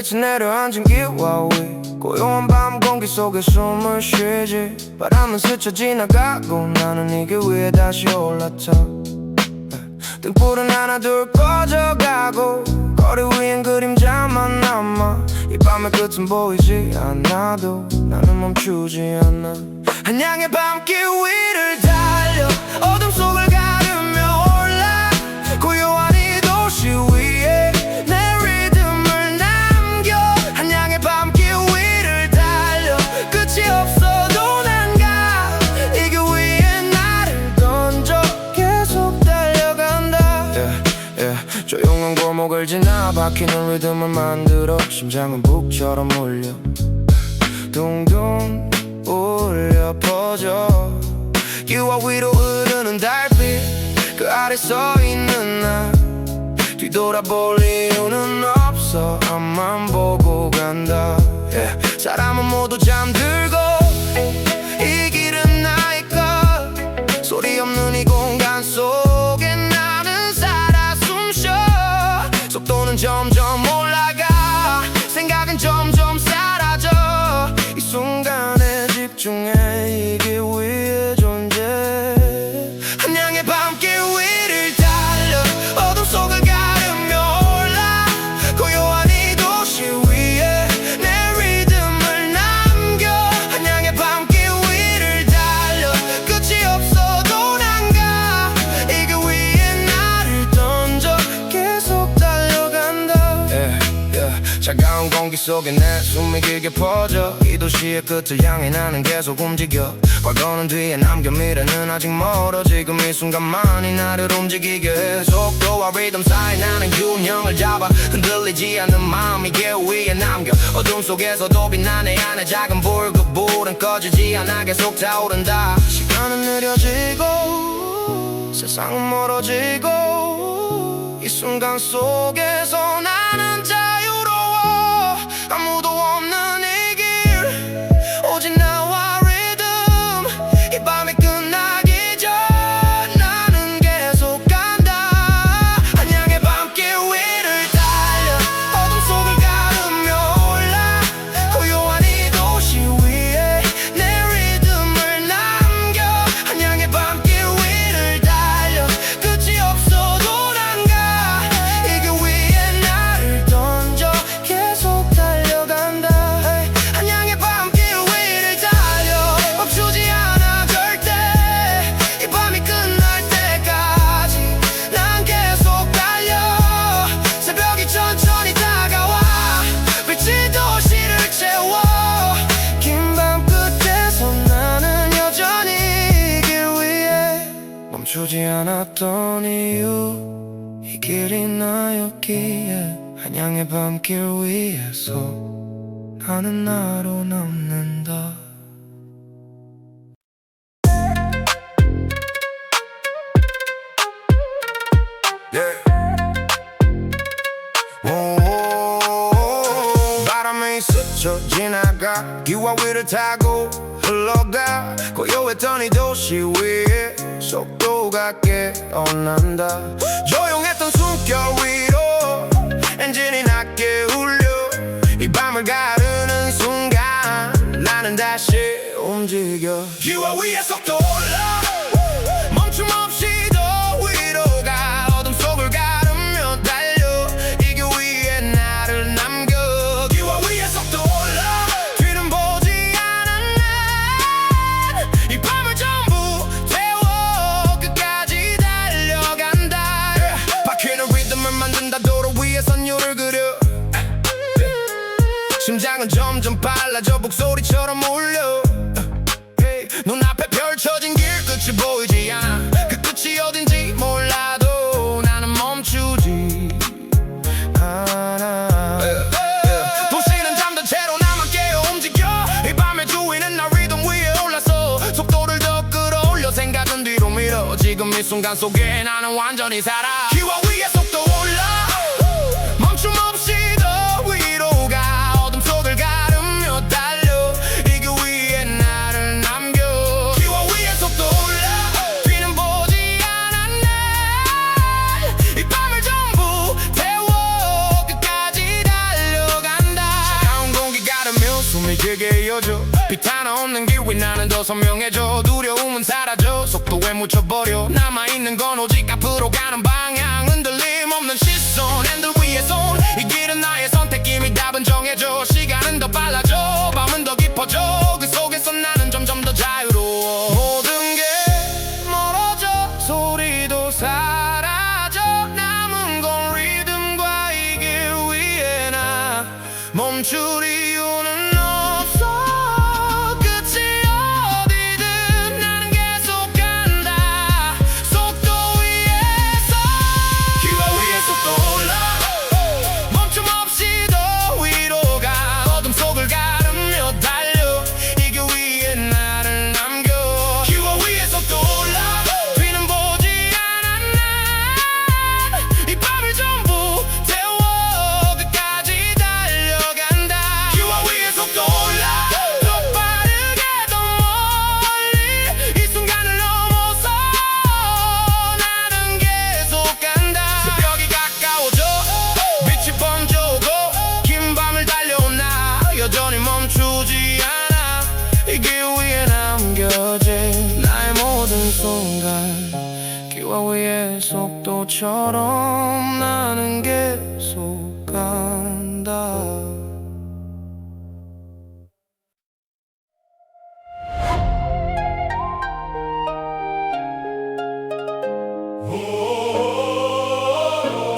빛이 내려앉은 기와 위 고요한 밤 공기 속에 숨을 쉬지 바람은 스쳐 지나가고 나는 이게 위에 다시 올라타 등불은 하나 둘 꺼져가고 거리 위엔 그림자만 남아 이 밤의 끝은 보이지 않아도 나는 멈추지 않아 한양의 밤길 위를 달려 어둠 속을 가르며 올라 고요한 이 도시 위에 내 리듬을 남겨 한양의 밤길 위를 달려 끝이 없어도 난 가 이 길 위에 나를 던져 계속 달려간다 조용한 골목을 지나 박히는 리듬을 만들어 심장은 북처럼 울려 둥둥 울려 퍼져 기와 위로 흐르는 달빛 그 아래 서 있는 나 뒤돌아볼 이유는 없어 앞만 보고 간다 사람은 모두 잠들고 이 길은 나의 것 소리 없는 이 공간 속에 나는 살아 숨쉬어 속도는 점점 올라가 생각은 점점 사라져 이 순간에 집중해 이 길 위에 존재 한양의 밤길 위를 달려 어둠 속을 가르며 올라 고요한 이 도시 위에 내 리듬을 남겨 한양의 밤길 위를 달려 끝이 없어도 난 가 이 길 위에 나를 던져 계속 달려간다 차가운 공기 속에 내 숨이 길게 퍼져 이 도시의 끝을 향해 나는 계속 움직여 과거는 뒤에 남겨 미래는 아직 멀어 지금 이 순간만이 나를 움직이게 해 속도와 리듬 사이 나는 균형을 잡아 흔들리지 않는 마음이 길 위에 남겨 어둠 속에서도 빛나 내 안에 작은 불 그 불은 꺼지지 않아 계속 타오른다 시간은 느려지고 세상은 멀어지고 이 순간 속에서 나는 자유로워 아무도 없는 이 길 오직 나와 리듬 이 밤이 끝나기 전 나는 계속 간다 한양의 밤길 위를 달려 어둠 속을 가르며 올라 고요한 이 도시 위에 내 리듬을 남겨 한양의 밤길 위를 달려 끝이 없어도 난 가 이 길 위에 나를 던져 계속 달려간다 한양의 밤길 위를 달려 멈추지 않아 절대 이 밤이 끝날 때까지 난 계속 달려 새벽이 천천히 다가와 빛이 도시를 채워 긴 밤 끝에서 나는 여전히 이 길 위에 멈추지 않았던 이유 이 길이 나였기에 한양의 밤길 위에서 나는 나로 남는다 바람이 스쳐 지나가 기와 위를 타고 흘러가 고요했던 이 도시 위에 속도가 깨어난다 조용했던 숨결 위로 엔진이 낮게 울려 이 밤을 가르는 순간 나는 다시 움직여 기와 위에 속도 올라 멈춤 없이 더 위로 가 어둠 속을 가르며 달려 이 길 위에 나를 남겨 기와 위에 속도 올라 뒤는 보지 않아 난 이 밤을 전부 태워 끝까지 달려간다 바퀴는 리듬을 만든다 도로 위에 선율을 그려 심장은 점점 빨라져 북소리처럼 울려 눈앞에 펼쳐진 길 끝이 보이지 않아 그 끝이 어딘지 몰라도 나는 멈추지 않아 도시는 잠든 채로 나만 깨어 움직여 이 밤의 주위는 나 리듬 위에 올라서 속도를 더 끌어올려 생각은 뒤로 밀어 지금 이 순간 속에 나는 완전히 살아 기와 위에 속도 올라 멈춤 없이 더 위로 가 어둠 속을 가르며 달려 이 길 위에 나를 남겨 기와 위에 속도 올라 뒤는 보지 않아 난 이 밤을 전부 태워 끝까지 달려간다 빛 하나 없는 길 위 나는 더 선명해져. 두려움은 사라져 속도에 묻혀버려. 남아있는 건 오직 앞으로 가는 방향. 흔들림 없는 시선 핸들 위에 손. 이 길은 나의 선택 이미 답은 정해져. 시간은 더 빨라져 밤은 더 깊어져. 그 속에서 나는 점점 더 자유로워. 모든 게 멀어져 소리도 사라져. 남은 건 리듬과 이 길 위에 나 멈출 이유는 없어. 끝이 어디든 나는 계속 간다. 속도 위에서 기와 위에 속도 올라. 멈춤 없이 더 위로 가. 어둠 속을 가르며 달려. 이 길 위에 나를 남겨. 기와 위에 속도 올라. 뒤는 보지 않아 난. 이 밤을 전부 태워 끝까지 달려간다. 기와 위에 속도 올라. 더 빠르게 더 멀리 이 순간을 넘어서 나는 계속 간다. 새벽이 가까워져 빛이 번져오고 긴 밤을 달려온 나 여전히 멈추지 않아. 이 길 위에 남겨진 나의 모든 순간. 기와 위의 속도처럼 나는 계속 간다.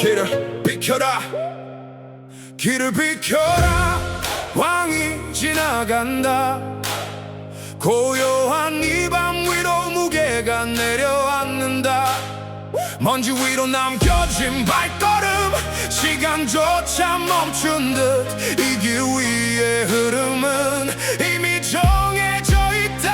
길을 비켜라. 길을 비켜라. 왕이 지나간다. 고요한 이 밤 위로 무게가 내려앉는다. 먼지 위로 남겨진 발걸음. 시간조차 멈춘 듯 이 길 위의 흐름은 이미 정해져 있다.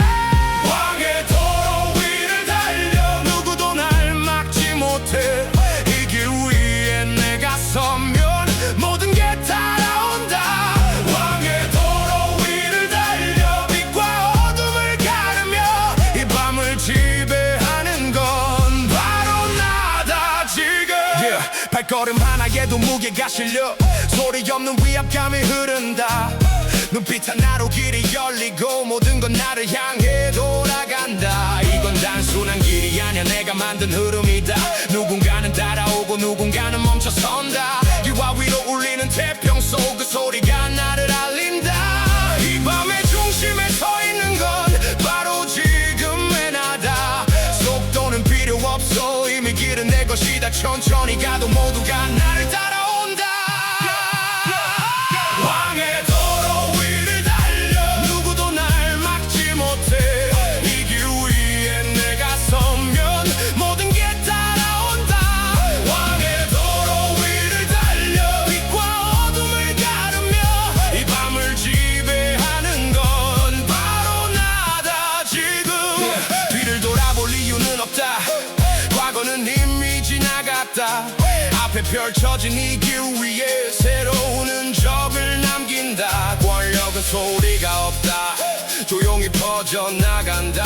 왕의 도로 위를 달려 누구도 날 막지 못해. 이 길 위에 내가 서면 모든 게 따라온다. 왕의 도로 위를 달려 빛과 어둠을 가르며 이 밤을 지배하는 건 바로 나다 지금. 발걸음 하나에도 무게가 실려. 소리 없는 위압감이 흐른다. 눈빛 하나로 길이 열리고 모든 건 나를 향해 돌아간다. 이건 단순한 길이 아니야 내가 만든 흐름이다. 누군가는 따라오고 누군가는 멈춰선다. 기와 위로 울리는 태평소 그 소리가 나를 알린다. 이 밤의 중심에 서 있는 건 바로 지금의 나다. 속도는 필요 없어 이미 길은 내 것이다. 천천히 가도 모두가 나를 따라온다. 왕의 도로 위를 달려 누구도 날 막지 못해. 이 길 위에 내가 서면 모든 게 따라온다. 왕의 도로 위를 달려 빛과 어둠을 가르며 이 밤을 지배하는 건 바로 나다 지금. 뒤를 돌아볼 이유는 없다. 과거는 이미 지나갔다. 앞에 펼쳐진 이 길 위에 새로운 흔적을 남긴다. 권력은 소리가 없다. 조용히 퍼져나간다.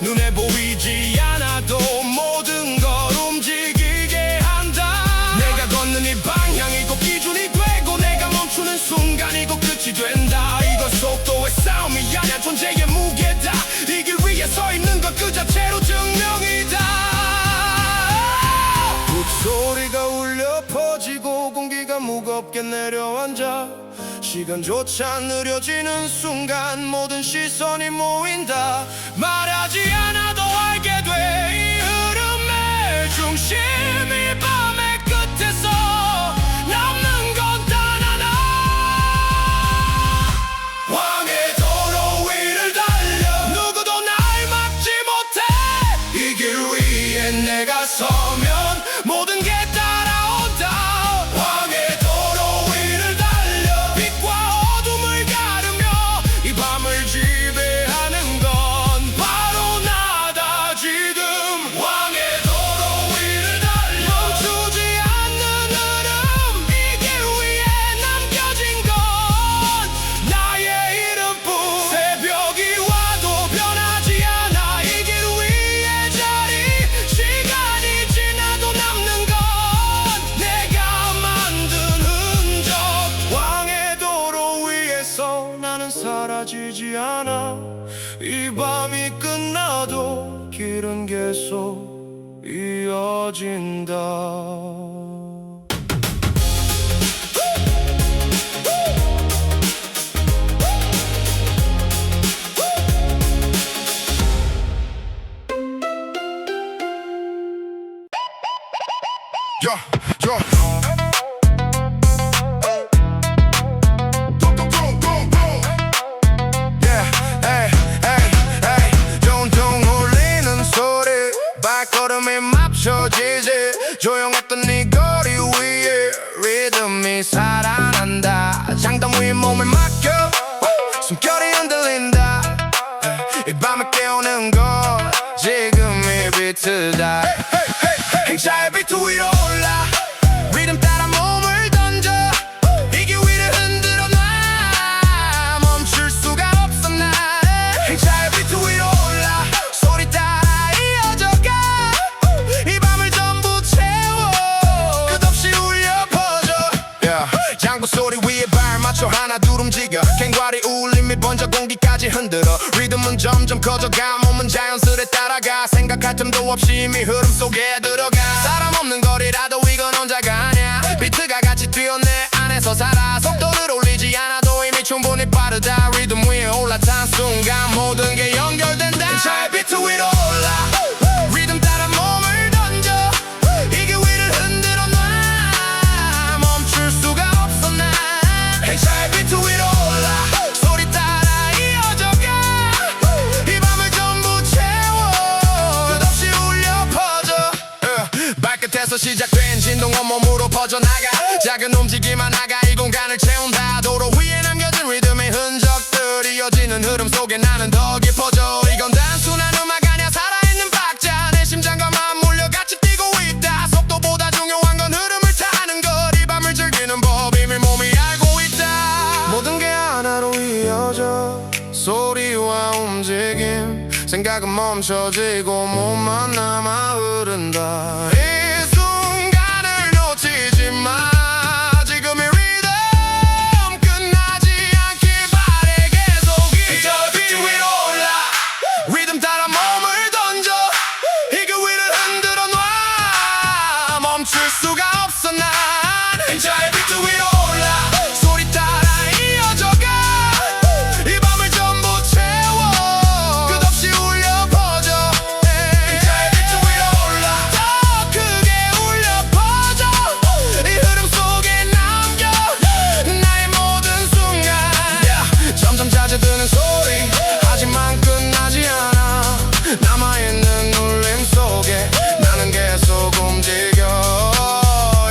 눈에 보이지 않아도 모든 걸 움직이게 한다. 내가 걷는 이 방향이 곧 기준이 되고 내가 멈추는 순간이 곧 끝이 된다. 이건 속도의 싸움이 아니야 존재의 무게다. 이 길 위에 서 있는 것 그 자체로 증명이다. 소리가 울려 퍼지고 공기가 무겁게 내려앉아. 시간조차 느려지는 순간 모든 시선이 모인다. 말하지 않아도 알게 돼 이 흐름의 중심. 이 밤의 끝에서 남는 건 단 하나. 왕의 도로 위를 달려 누구도 날 막지 못해. 이 길 위에 내가 서면 모든 게 따라온다. 왕의 도로 위를 달려 빛과 어둠을 가르며 이 밤을 지배하는 건 바로 나. 않아. 이 밤이 끝나도 길은 계속 이어진다. Yeah, yeah. Yeah, hey, hey, hey. 둥둥 울리는 소리 발걸음이 멈춰지지. 조용했던 네 거리 위에 리듬이 살아난다. 장단 위에 몸을 맡겨 숨결이 흔들린다. 이 밤을 깨우는 것 지금이 비트다. 행차의 비트 위로 올라 리듬 따라 몸을 던져 이 기위를 흔들어 놔. 멈출 수가 없어 난. 행차의 비트 위로 올라 소리 따라 이어져가 이 밤을 전부 채워 끝없이 울려 퍼져. 장구 소리 위에 발 맞춰 하나 둘 움직여. 캥과리 울림이 번져 공기까지 흔들어. 리듬은 점점 커져가 몸은 자연스레 따라가. 생각할 틈도 없이 이미 흐름 속에 들어가. 사람 없는 거리라도 이건 혼자가 아니야. 비트가 같이 뛰어 내 안에서 살아. 속도를 올리지 않아도 이미 충분히 빠르다. 리듬 위에 올라탄 순간 모든 게 연결된다. 행차의 비트 위로 올라 리듬 따라 몸을 던져 이 기위를 흔들어 놔. 멈출 수가 없어 난. 행차의 비트 위로 올라 소리 따라 이어져가 이 밤을 전부 채워 끝없이 울려 퍼져. 발끝에서 시작된 진동 온몸으로 퍼져나가. 작은 움직임 하나가 이 공간을 채운다. 도로 위에 남겨진 리듬의 흔적들 이어지는 흐름 속에 나는 더 깊어져. 이건 단순한 음악 아니야. 살아있는 박자. 내 심장과 맞물려 같이 뛰고 있다. 속도보다 중요한 건 흐름을 타는 것. 이 밤을 즐기는 법 이미 몸이 알고 있다. 모든 게 하나로 이어져. 소리와 움직임 생각은 멈춰지고 몸만 남아 흐른다. 이 순간을 놓치지 마. 지금의 리듬 끝나지 않길 바래. 계속 저 비트 위로 올라 리듬 따라 몸을 던져 이 기위를 흔들어 놔. 멈출 수가 없어 난. 행차의 비트 위로 올라 소리 따라 이어져가 이 밤을 전부 채워 끝없이 울려 퍼져. 행차의 비트 위로 올라 더 크게 울려 퍼져 이 흐름 속에 남겨 나의 모든 순간. 점점 잦아드는 소리 하지만 끝나지 않아. 남아있는 울림 속에 나는 계속 움직여.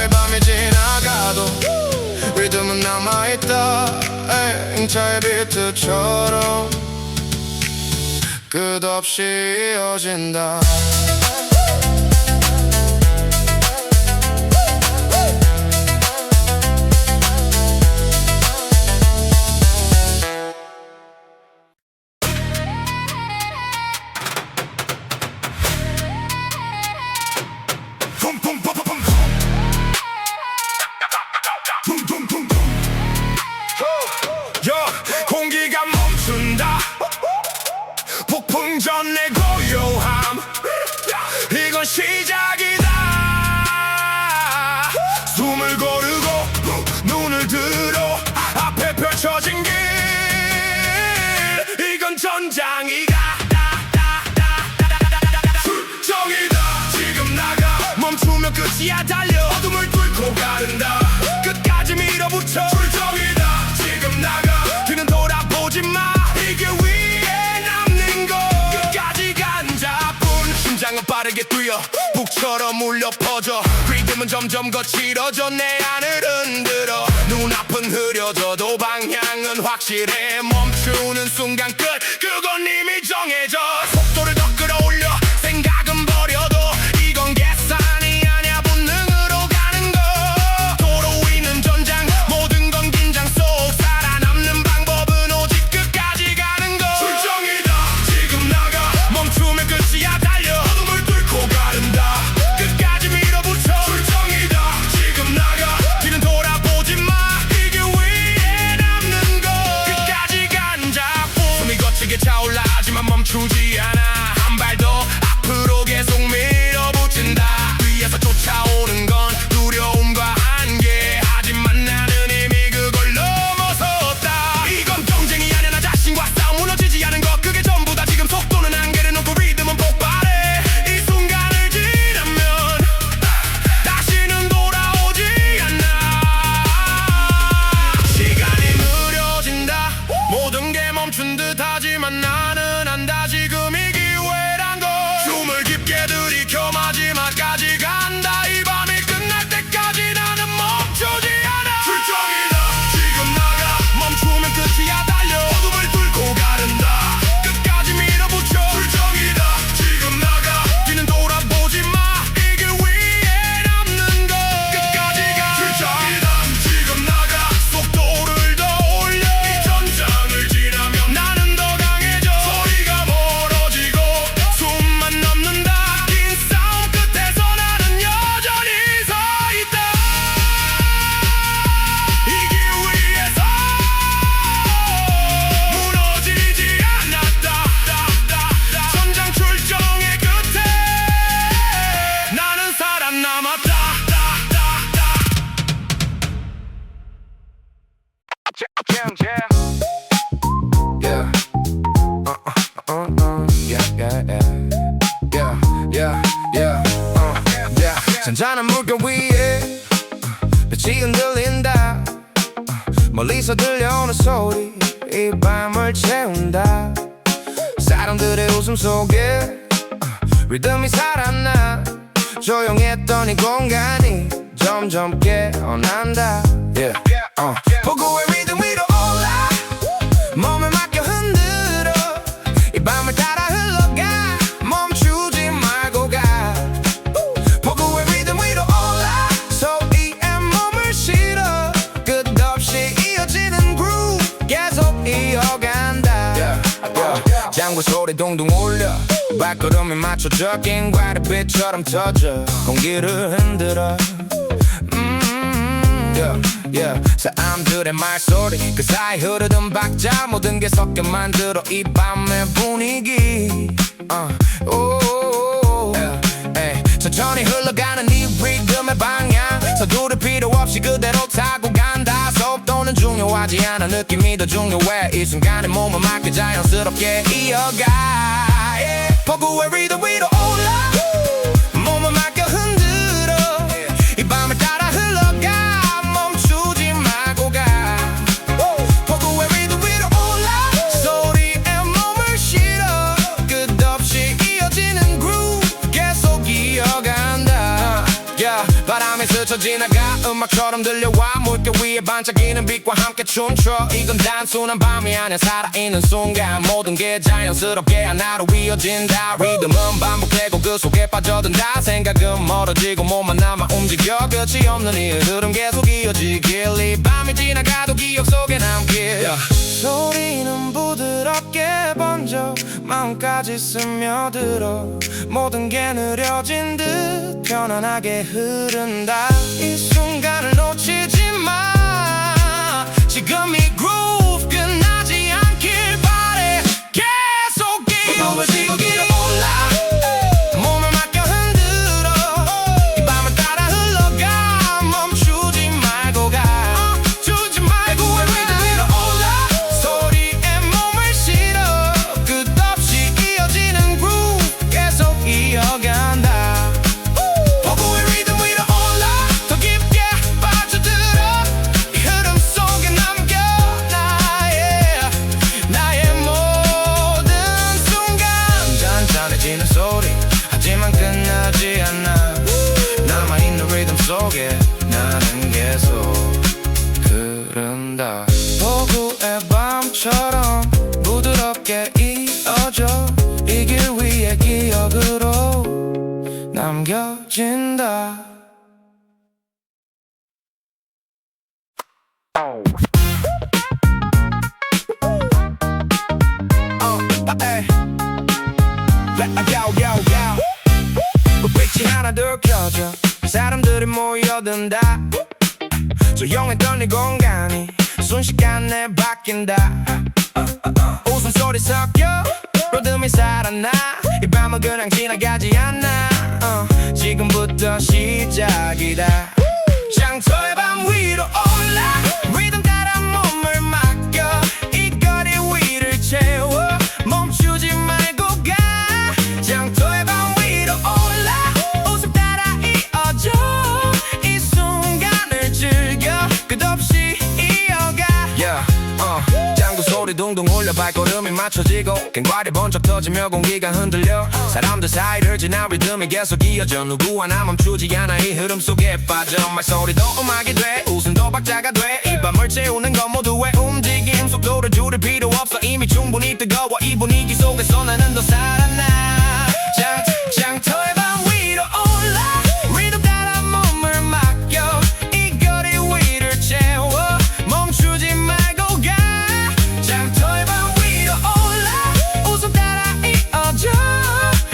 이 밤이 지나가도 리듬은 남아있다. 행차의 비트처럼 끝없이 이어진다. 공기가 멈춘다. 폭풍 전 내 고요함 이건 시작이다. 숨을 고르고 눈을 들어 앞에 펼쳐진 길 이건 전장이다. 출정이다. 지금 나가 멈추면 끝이야. 달려 어둠을 뚫고 가른다. 끝까지 밀어붙여. 출정이다. 지금 나가 뒤는 돌아보지 마. 이게 위에 남는 것 끝까지 간자뿐. 심장은 빠르게 뛰어 북처럼 울려 퍼져. 리듬은 점점 거칠어져 내 안을 흔들어. 눈앞은 흐려져도 방향은 확실해. 멈추는 순간 끝 그건 이미 정해져. 속도를 더 끌어올려 생각은 버려도 이건 계산이 아니야. 본능으로 가는 거. 도로 위는 전장 모든 건 긴장 속. 살아남는 방법은 오직 끝까지 가는 거. 출정이다. 지금 나가 멈추면 끝이야. 달려 어둠을 뚫고 가른다. 끝까지 밀어붙여. 출정이다. 지금 나가 뒤는 돌아보지 마. 이게 위에 남는 거 끝까지 간자뿐. 숨이 거치게 차올라 하지만 멈추지 않아. 한 발 더 앞으로 계속 밀어붙인다. 위에서 쫓아오는 건 두려움과 한계. 하지만 나는 이미 그걸 넘어섰다. 이건 경쟁이 아니야. 나 자신과 싸움. 무너지지 않은 것 그게 전부 다. 지금 속도는 한계를 놓고 리듬은 폭발해. 이 순간을 지나면 다시는 돌아오지 않아. 시간이 느려진다. 모든 게 멈춘 듯 하지만 나는 안다. 지금이 기회란 걸. 숨을 깊게 들이켜 마지막까지 간다. 이 밤이 끝날 때까지 나는 멈추지 않아. 출정이다. 지금 나가. 멈추면 끝이야. 달려. 어둠을 뚫고 가른다. 끝까지 밀어붙여. 출정이다. 지금 나가. 뒤는 돌아보지 마. 이 길 위에 남는 것 끝까지 가. 출정이다. 지금 나가. 속도를 더 올려. 이 전장을 지나면 나는 더 강해져. 소리가 멀어지고 숨만 넘는다. 긴 싸움 끝에서 나는 여전히 서 있다. 이 길 위에서 무너지지 않았다. 전장 출정의 끝에 나는 살아남았다. Yeah. 잔잔한 물결 위에 빛이 흔들린다. 멀리서 들려오는 소리 이 밤을 채운다. 사람들의 웃음 속에 리듬이 살아나. 조용했던 이 공간이 점점 깨어난다. 폭우의 리듬 위로 올라. 몸을 맡겨 흔들어. 이 밤을 따라 흘러가. 멈추지 말고 가. 폭우의 리듬 위로 올라. 소리에 몸을 실어. 끝없이 이어지는 groove 계속 이어간다. 장구 소리 동동 울려. 발걸음에 맞춰져 낀 과일빛처럼 터져. 공기를 흔들어. 사람들의 말소리 그 사이 흐르던 박자 모든 게 섞여 만들어 이 밤의 분위기. 천천히 흘러가는 이 리듬의 방향. 서두를 필요 없이 그대로 타고 간다. 속도는 중요하지 않아. 느낌이 더 중요해. 이 순간에 몸을 맡겨 자연스럽게 이어가. 폭우의 리듬 위로 올라. 몸을 맡겨 흔들어. 이 밤을 따라 흘러가. 멈추지 말고 가. 폭우의 리듬 위로 올라. 소리에 몸을 실어. 끝없이 이어지는 groove 계속 이어간다. 바람에 스쳐 지나가. 음악처럼 들려와. 물결 위에 반짝이는 빛과 함께 춤춰. 이건 단순한 밤이 아니야. 살아있는 순간 모든 게 자연스럽게 하나로 이어진다. 리듬은 반복되고 그 속에 빠져든다. 생각은 멀어지고 몸만 남아 움직여. 끝이 없는 이 흐름 계속 이어지길. 이 밤이 지나가도 기억 속에 남길. 소리는 부드럽게 번져. 마음까지 스며들어. 모든 게 느려진 듯 편안하게 흐른다. 이 순간을 놓치지 마. 지금 이 groove 끝나지 않길 바래. 계속 이어지고 올라. 몸을 맡겨 흔들어. 이 밤을 따라 흘러가. 멈추지 말고 가. 멈추지 말고 위로 올라. 소리에 몸을 실어. 끝없이 이어지는 groove 계속 이어간다. 폭우의 리듬 위로 올라. 더 깊게 빠져들어. 이 흐름 속에 남겨 나의 모든 순간. 잔잔해지는 소리 하지만 끝나지 않아. 남아있는 리듬 속에 나는 계속 흐른다. 폭우의 밤처럼 부드럽게 이어져. 이 길 위에 기억으로 남겨진다. 불빛이 하나 둘 켜져. 사람들이 모여든다. 조용했던 이 공간이 순식간에 바뀐다. 웃음소리 소리 섞여 로듬이 살아나 이 밤은 그냥 지나가지 않아 지금부터 시작이다 장터의 밤 위로 올라 리듬 따라 몸을 맡겨 이 거리 위를 채워 멈추지 말고 가 장터의 밤 위로 올라 웃음 따라 이어져 이 순간을 즐겨 끝없이 이어가 장구 소리 둥둥 울려 발걸음이 맞춰지고 갱과리 번쩍 터지며 공기가 흔들려 사람들 사이를 지나 리듬이 계속 이어져 누구 하나 멈추지 않아 이 흐름 속에 빠져 말소리도 음악이 돼 웃음도 박자가 돼 이 밤을 채우는 건 모두의 움직임 속도를 줄일 필요 없어 이미 충분히 뜨거워 이 분위기 속에서 나는 더 살아나 장터의 밤 위로 올라 리듬 따라 몸을 맡겨 이 거리 위를 채워 멈추지 말고 가 장터의 밤 위로 올라 웃음 따라 이어져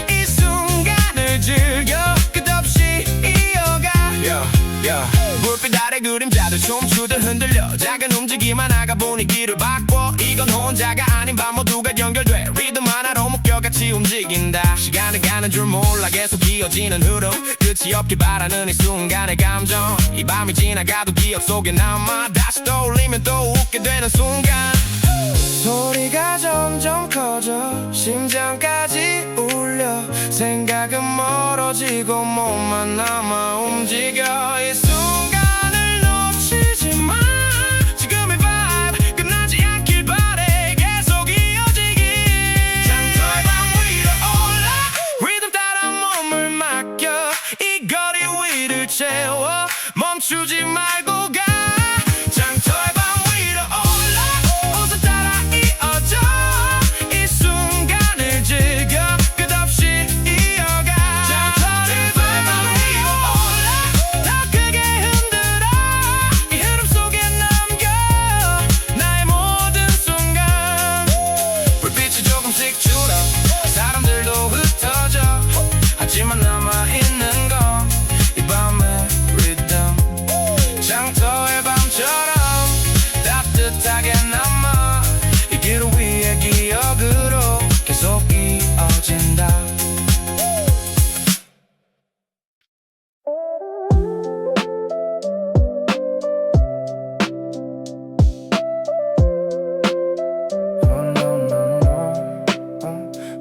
이 순간을 즐겨 끝없이 이어가 불빛 아래 그림자들 춤추듯 흔들려 작은 움직임 하나가 분위기를 바꿔 이건 혼자가 아닌 밤 모두가 연결돼 리듬 하나로 목표같이 움직인다 시간을 가는 줄 몰라 계속 이어지는 흐름 끝이 없길 바라는 이 순간의 감정 이 밤이 지나가도 기억 속에 남아 다시 떠올리면 또 웃게 되는 순간 소리가 점점 커져 심장까지 울려 생각은 멀어지고 몸만 남아 움직여 이 순간을 놓치지 마 지금의 vibe 끝나지 않길 바래 계속 이어지길 장터의 밤 위로 올라 리듬 따라 몸을 맡겨 이 거리 위를 채워 멈추지 말고 가 장터의 밤 위로 올라 웃음 따라 이어져 이 순간을 즐겨 끝없이 이어가 장터의 밤 위로 올라 더 크게 흔들어 이 흐름 속에 남겨 나의 모든 순간 불빛이 조금씩 줄어 사람들도 흩어져 하지만 남아있는 건 이 밤의 리듬 장터의 밤처럼 따뜻하게 남아 이 길 위의 기억으로 계속 이어진다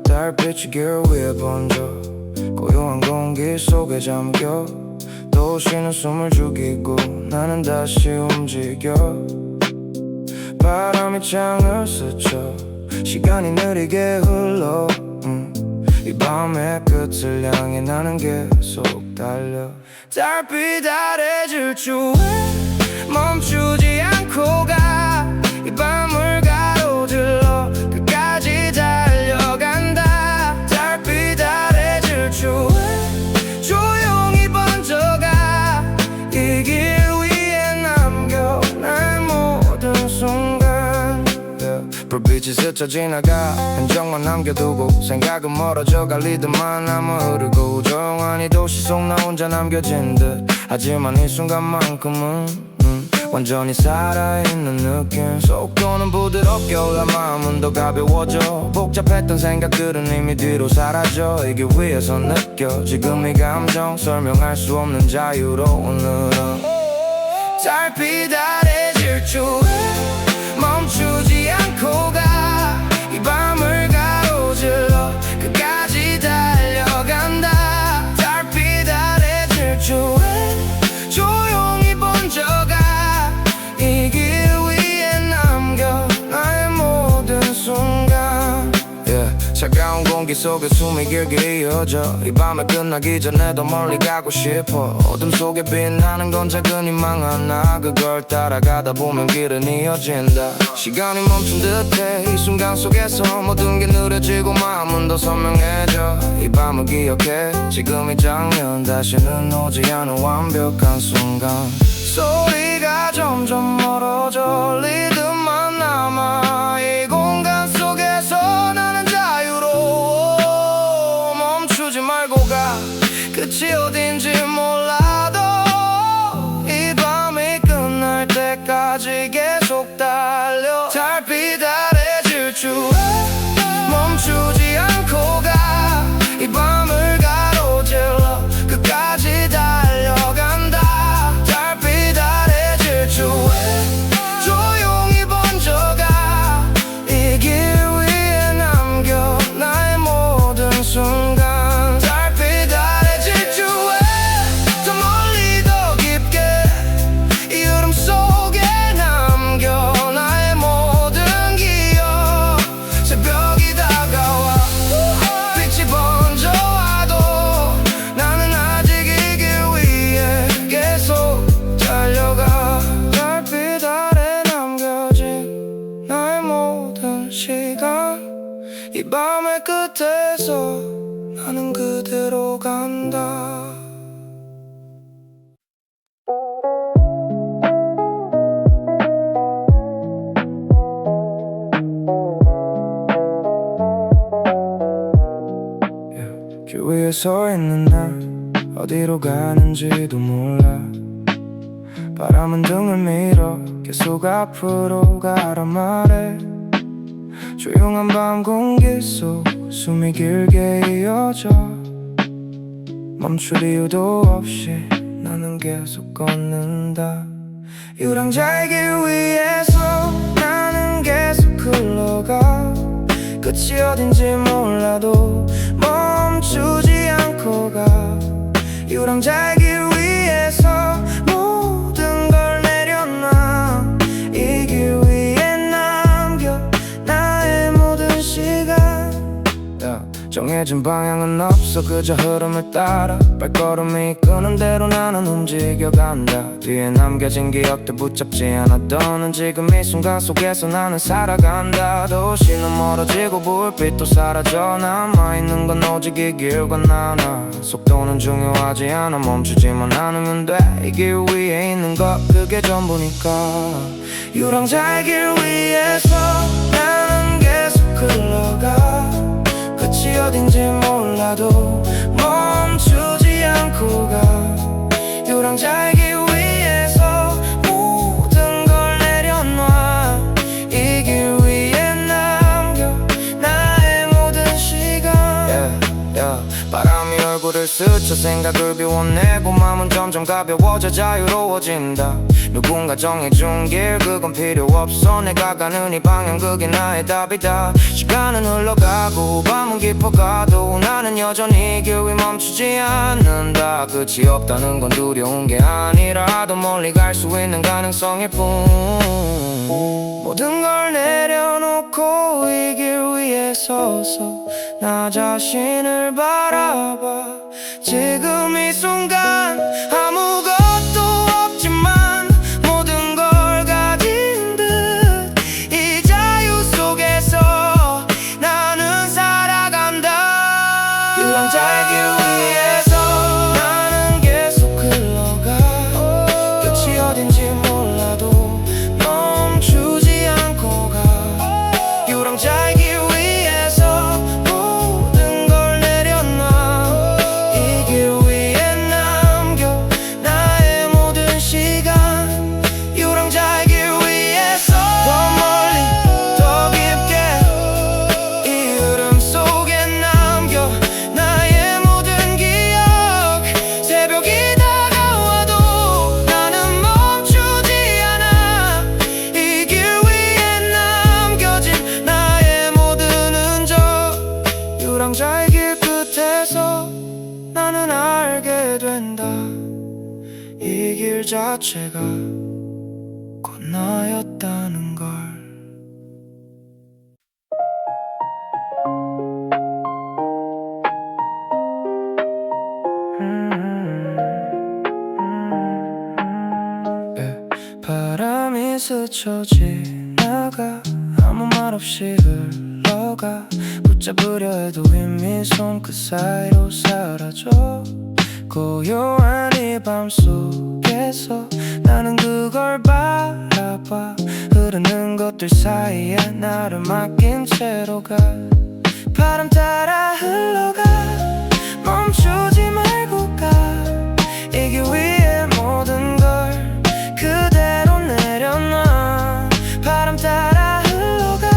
달빛이 길 위에 번져 고요한 공기 속에 잠겨 도시는 숨을 죽이고 나는 다시 움직여 바람이 창을 스쳐 시간이 느리게 흘러 이 밤의 끝을 향해 나는 계속 달려 달빛 아래 질주해 멈추지 않고 가 이 밤을 가로질러 끝까지 달려간다 달빛 아래 질주해 조용히 번져가 이 길 위에 남겨 나의 모든 순간 불빛이 스쳐 지나가 흔적만 남겨두고 생각은 멀어져가 리듬만 남아 흐르고 조용한 이 도시 속 나 혼자 남겨진 듯 하지만 이 순간만큼은 완전히 살아있는 느낌 속도는 부드럽게 올라 마음은 더 가벼워져 복잡했던 생각들은 이미 뒤로 사라져 이 길 위에서 느껴 지금 이 감정 설명할 수 없는 자유로운 흐름 달빛 아래 질주해 멈추지 않고 가 이 밤을 가로질러 끝까지 달려간다 달빛 아래 질주해 조용히 번져가 이 길 위에 남겨 나의 모든 순간 차가운 공기 속에 숨이 길게 이어져 이 밤에 끝나기 전에 더 멀리 가고 싶어 어둠 속에 빛나는 건 작은 희망 하나 그걸 따라가다 보면 길은 이어진다 시간이 멈춘 듯해 이 순간 속에서 모든 게 느려지고 마음은 더 선명해져 이 밤을 기억해 지금 이 장면 다시는 오지 않은 완벽한 순간 소리가 점점 멀어져 리듬만 남아 이 공간 속에서 나는 자유로워 멈추지 말고 가 끝이 어딘지 몰라도 이 밤이 끝날 때까지 계속 달려 달빛 아래 질주해 돼서 나는 그대로 간다. 길 위에 서 있는 나 어디로 가는지도 몰라. 바람은 등을 밀어 계속 앞으로 가란 말해. 조용한 밤 공기 속 숨이 길게 이어져. 멈출 이유도 없이 나는 계속 걷는다. 유랑자의 길 위에서 나는 계속 흘러가. 끝이 어딘지 몰라도 멈추지 않고 가. 유랑자의 길 위에서 모든 걸 내려놔. 이 길 위에 남겨 나의 모든 시간. 정해진 방향은 없어 그저 흐름을 따라. 발걸음이 이끄는 대로 나는 움직여간다. 뒤에 남겨진 기억들 붙잡지 않아. 더는 지금 이 순간 속에서 나는 살아간다. 도시는 멀어지고 불빛도 사라져. 남아있는 건 오직 이 길과 나나. 속도는 중요하지 않아. 멈추지만 않으면 돼. 이 길 위에 있는 것 그게 전부니까. 유랑자의 길 위에서 나는 계속 흘러가. 끝이 어딘지 몰라도 멈추지 않고 가. 유랑자의 길 위에서 모든 걸 내려놔. 이 길 위에 남겨 나의 모든 시간. 바람이 얼굴을 스쳐 생각을 비워내고 마음은 점점 가벼워져 자유로워진다. 누군가 정해준 길 그건 필요 없어. 내가 가는 이 방향 그게 나의 답이다. 시간은 흘러가고 밤은 깊어가도 나는 여전히 길 위 멈추지 않는다. 끝이 없다는 건 두려운 게 아니라도 멀리 갈 수 있는 가능성일 뿐. 모든 걸 내려놓고 이 길 위에 서서 나 자신을 바라봐. 지금 이 순간 아무것도 없지만 모든 걸 가진 듯 이 자유 속에서 나는 살아간다. 유랑자의 길 위에서 나는 계속 흘러가. 끝이 어딘지 몰라도 멈추지 않고 가. 유랑자의 길 위에서 모든 걸 내려놔. 이 길 위에 남겨 나의 모든 시간. 유랑자의 길 위에서 더 멀리 더 깊게 이 흐름 속에 남겨 나의 모든 기억. 새벽이 다가와도 나는 멈추지 않아. 이 길 위에 남겨진 나의 모든 흔적. 유랑자의 길 끝에서 나는 알게 된다. 이 길 자체가 곧 나였다는 걸. 바람이 스쳐 지나가. 아무 말 없이 흘러가. 붙잡으려 해도 이미 손끝 사이로 사라져. 고요한 이 밤 속에서 나는 그걸 바라봐. 흐르는 것들 사이에 나를 맡긴 채로 가. 바람 따라 흘러가. 멈추지 말고 가. 이 길 위에 모든 걸 그대로 내려놔. 바람 따라 흘러가.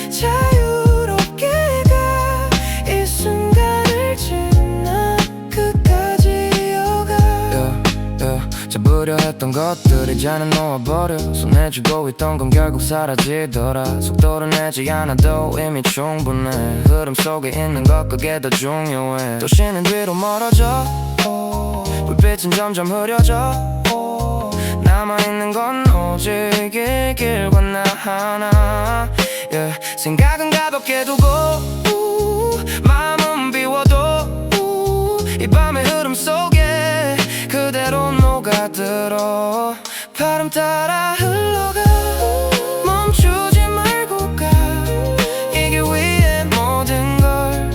자유롭게 가. 이 순간을 지나 끝까지 이어가. 잡으려 했던 것들 이제는 놓아버려. 손에 쥐고 있던 건 결국 사라지더라. 속도를 내지 않아도 이미 충분해. 흐름 속에 있는 것 그게 더 중요해. 도시는 뒤로 멀어져. 불빛은 점점 흐려져. 남아있는 건 오직 이 길과 나 하나. 생각은 가볍게 두고 마음은 비워도 이 밤의 흐름 속에 그대로 녹아들어. 바람 따라 흘러가. 멈추지 말고 가. 이 길 위에 모든 걸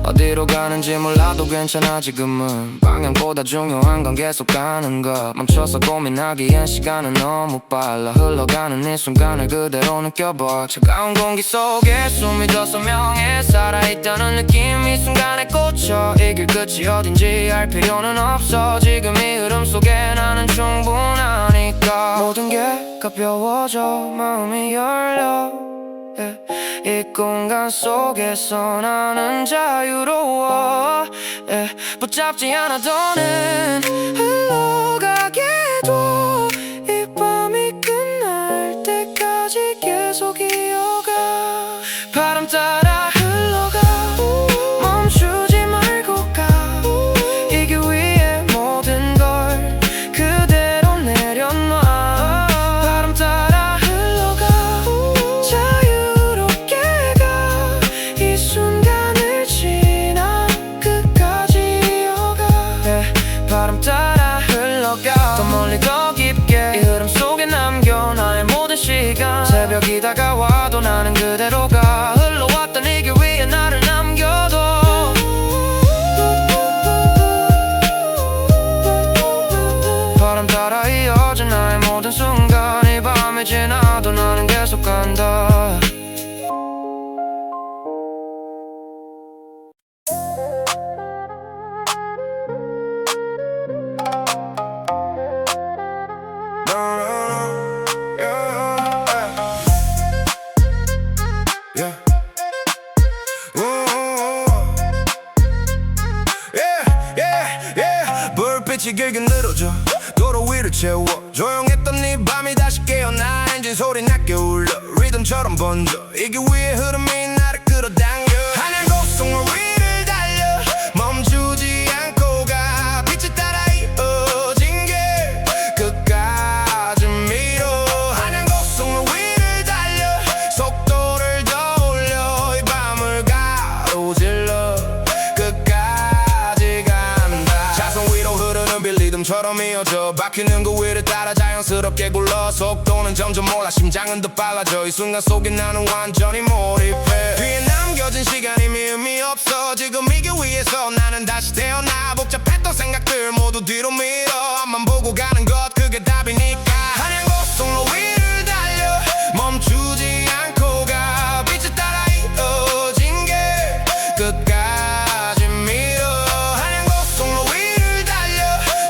어디로 가는지 몰라도 괜찮아 지금은 방향보다 중요한 건 계속 가는 것 멈춰서 고민하기엔 시간은 너무 빨라 흘러가는 이 순간을 그대로 느껴봐 차가운 공기 속에 숨이 더 선명해 살아있다는 느낌 이 순간에 꽂혀 이 길 끝이 어딘지 알 필요는 없어 지금 이 흐름 속에 나는 충분하니까 모든 게 가벼워져 마음이 열려 이 공간 속에서 나는 자유로워 붙잡지 않아도는 흘러가게 둬 이 밤이 끝날 때까지 계속 이어가 바람 따라 흘러가 멈추지 말고 가 이 길 위에 모든 걸 그대로 내려놔 바람 따라 흘러가 자유롭게 가 이 순간을 지나 끝까지 이어가 바람 따라 흘러가 더 멀리 더 깊게 이 흐름 속에 남겨 나의 모든 시간 새벽이 다가와도 나는 그대로 가 흘러왔던 이 길 위에 나를 남겨둬 바람 따라 이어진 나의 모든 순간 이 밤이 지나도 나는 계속 간다 불빛이 길게 늘어져 도로 위를 채워 조용했던 네 밤이 다시 깨어나 엔진 소리 낮게 울려 리듬처럼 번져 이 길 위에 흐름이 나를 끌어당겨 하얀 고속로 위를 달려 멈추지 않고 가 빛을 따라 이어진 게 끝까지 밀어 하얀 고속로 위를 달려 속도를 더 올려 이 밤을 가로질러 끝까지 간다 자선 위로 흐르는 빌리듬처럼 이어져 바퀴는 그 위를 따라 자연스럽게 굴러 속도는 점점 올라 심장은 더 빨라져 이 순간 속에 나는 완전히 몰입해 뒤에 남겨진 시간이 의미 없어 지금 이 길 위에서 나는 다시 태어나 복잡했던 생각들 모두 뒤로 밀어 앞만 보고 가는 것 그게 답이니까 하얀 고속로 위를 달려 멈추지 않고 가 빛을 따라 이어진 게 끝까지 밀어 하얀 고속로 위를 달려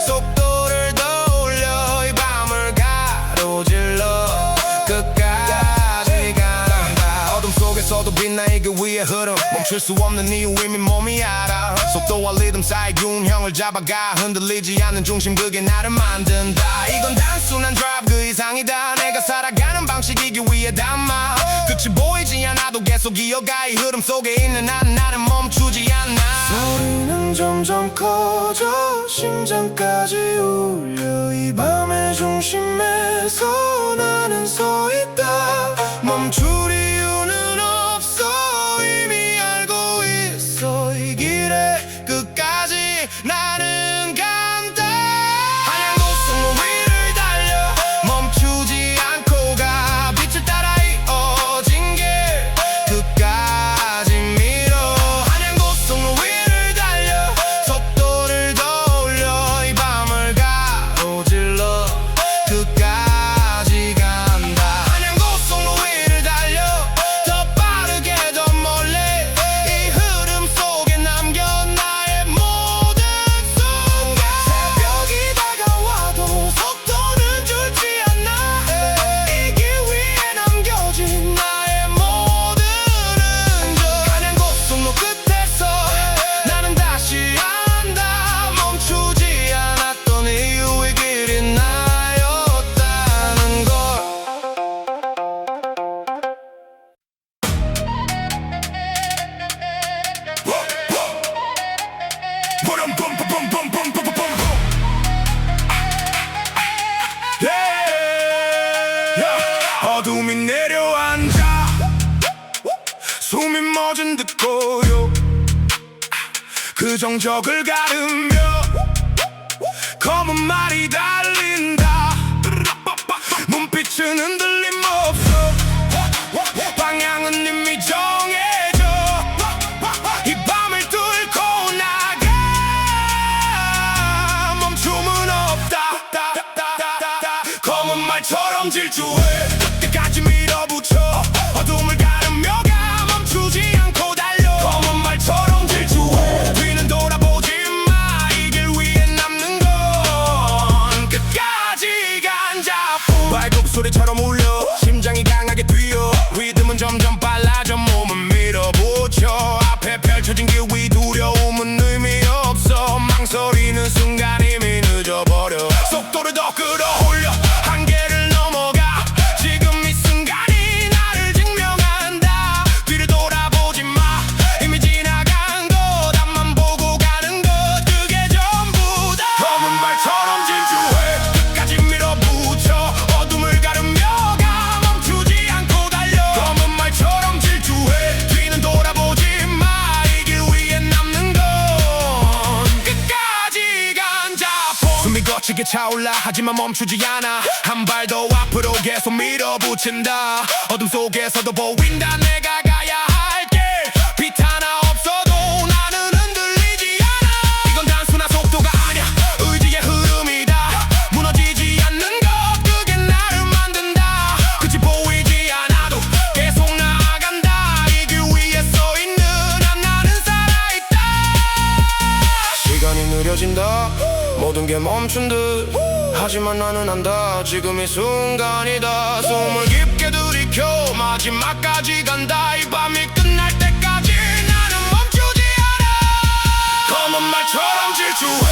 속도를 더 올려 이 밤을 가로질러 끝까지 간다 어둠 속에서도 빛나 이 길 위의 흐름 멈출 수 없는 이유 이미 몸이 알아 속도와 리듬 사이 균형을 잡아가 흔들리지 않는 중심 그게 나를 만든다 이건 단순한 드랍 그 이상이다 내가 살아가는 방식 이 길 위에 담아 끝이 보이지 않아도 계속 이어가 이 흐름 속에 있는 나는 멈추지 않아 소리는 점점 커져 심장까지 울려 이 밤의 중심에서 나는 서 있다 멈출 이유는 없어 이미 알고 있어 이 길의 끝까지 나는 간다 하얀 고속로 위를 달려 멈추지 않고 가 빛을 따라 이어진 게 끝까지 밀어 하얀 고속로 위를 달려 속도를 더 올려 이 밤을 가로질러 끝까지 간다 하얀 고속로 위를 달려 더 빠르게 더 멀리 이 흐름 속에 남겨 나의 모든 순간 새벽이 다가와도 속도는 줄지 않아 이 길 위에 남겨진 나의 모든 흔적 하얀 고속로 끝에서 나는 다시 안다 멈추지 않았던 이유 이 길이 나였다는 걸 어둠이 내려앉아 숨이 멎은 듯 고요 그 정적을 가르며 검은 말이 달린다 눈빛은 흔들림 없어 방향은 이미 정해져 이 밤을 뚫어 밤처럼 질주해 끝까지 밀어붙여 어둠을 가르며 가 멈추지 않고 달려 검은 말처럼 질주해 뒤는 돌아보지 마 이 길 위에 남는 건 끝까지 간자뿐 발굽 소리처럼 울려 심장이 강하게 뛰어 리듬은 점점 빨라져 몸은 밀어붙여 앞에 펼쳐진 길 위 두려움은 의미 없어 망설이는 순간 이미 늦어버려 속도를 더 끌어올려 한계를 넘어가 지금 이 순간이 나를 증명한다 뒤를 돌아보지 마 이미 지나간 것 앞만 보고 가는 것 그게 전부다 검은 발처럼 질주해 끝까지 밀어붙여 어둠을 가르며 가 멈추지 않고 달려 검은 말처럼 질주해 뒤는 돌아보지 마 이 길 위에 남는 건 끝까지 간자포 숨이 거치게 차올라 하지만 멈추지 않아 한 발 더 앞으로 계속 밀어붙인다 어둠 속에서도 보인다 내가 가야 할 길 빛 하나 없어도 나는 흔들리지 않아 이건 단순한 속도가 아니야 의지의 흐름이다 무너지지 않는 것 그게 나를 만든다 끝이 보이지 않아도 계속 나아간다 이 길 위에 서 있는 한 나는 살아있다 시간이 느려진다 모든 게 멈춘 듯 하지만 나는 안다 지금 이 순간이다 숨을 깊게 들이켜 마지막까지 간다 이 밤이 끝날 때까지 나는 멈추지 않아 검은 말처럼 질주해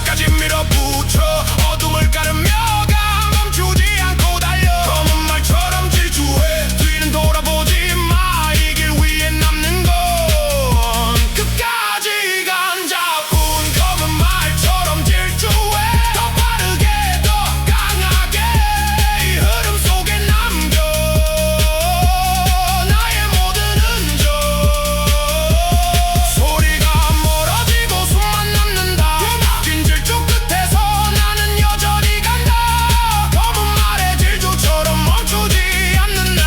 끝까지 밀어붙여 어둠을 가르며 가 멈추지 않고 달려 검은 말처럼 질주해 뒤는 돌아보지 마 이 길 위에 남는 건 끝까지 간자뿐 검은 말처럼 질주해 더 빠르게 더 강하게 이 흐름 속에 남겨 나의 모든 흔적 소리가 멀어지고 숨만 남는다 긴 질주 끝에서 나는 여전히 간다 검은 말의 질주처럼 멈추지 않는 나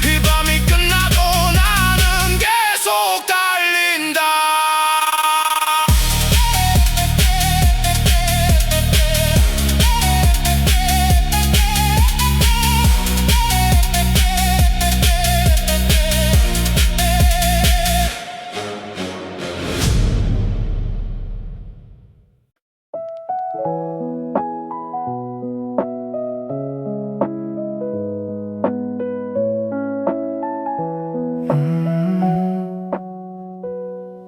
이 밤이 끝나도 나는 계속 달린다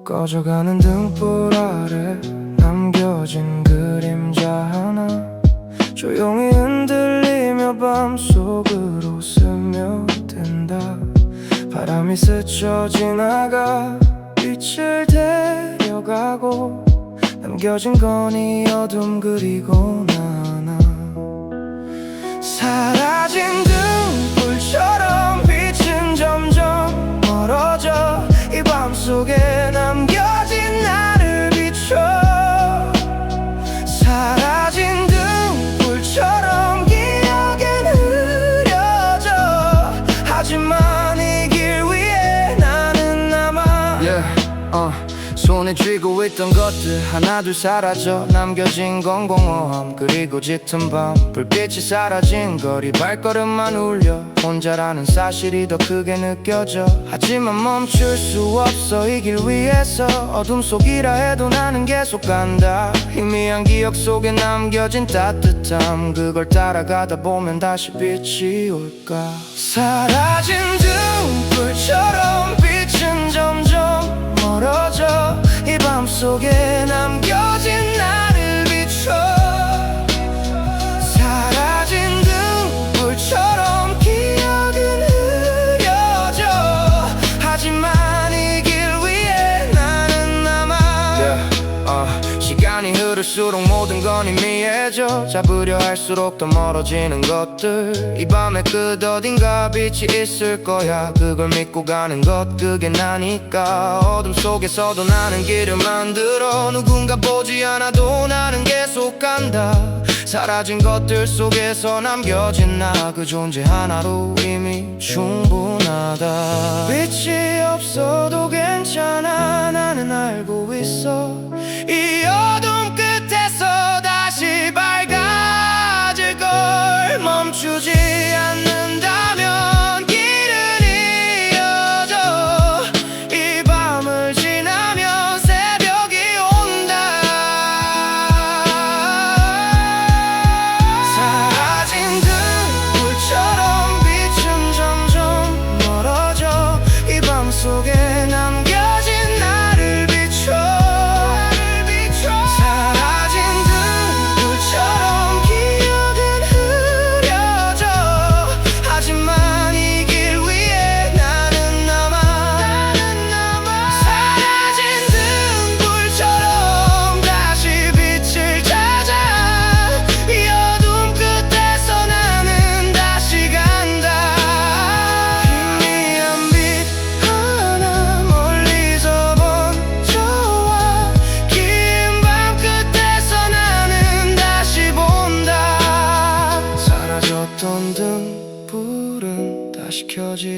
꺼져가는 등불 아래 남겨진 그림자 하나 조용히 흔들리며 밤속으로 스며든다 바람이 스쳐 지나가 빛을 데려가고 남겨진 건 이 어둠 그리고 나나 사라진 등불처럼 빛은 점점 멀어져 이 밤속에 남겨진 나를 비춰 사라진 등불처럼 기억엔 흐려져 하지만 이 길 위에 나는 남아 손에 쥐고 있던 것들 하나둘 사라져 남겨진 건 공허함 그리고 짙은 밤 불빛이 사라진 거리 발걸음만 울려 혼자라는 사실이 더 크게 느껴져 하지만 멈출 수 없어 이 길 위에서 어둠 속이라 해도 나는 계속 간다 희미한 기억 속에 남겨진 따뜻함 그걸 따라가다 보면 다시 빛이 올까 사라진 등불처럼 빛은 점점 멀어져 이 밤속에 남겨진 나를 비춰 사라진 등불처럼 기억은 흐려져 하지만 이 길 위에 나는 남아 시간이 흐를수록 모든 건 희미해져 잡으려 할수록 더 멀어지는 것들 이 밤의 끝 어딘가 빛이 있을 거야 그걸 믿고 가는 것 그게 나니까 어둠 속에서도 나는 길을 만들어 누군가 보지 않아도 나는 계속 간다 사라진 것들 속에서 남겨진 나 그 존재 하나로 이미 충분하다 빛이 없어도 괜찮아 나는 알고 있어 이 어둠 끝에서 다시 밝아질 걸 멈추지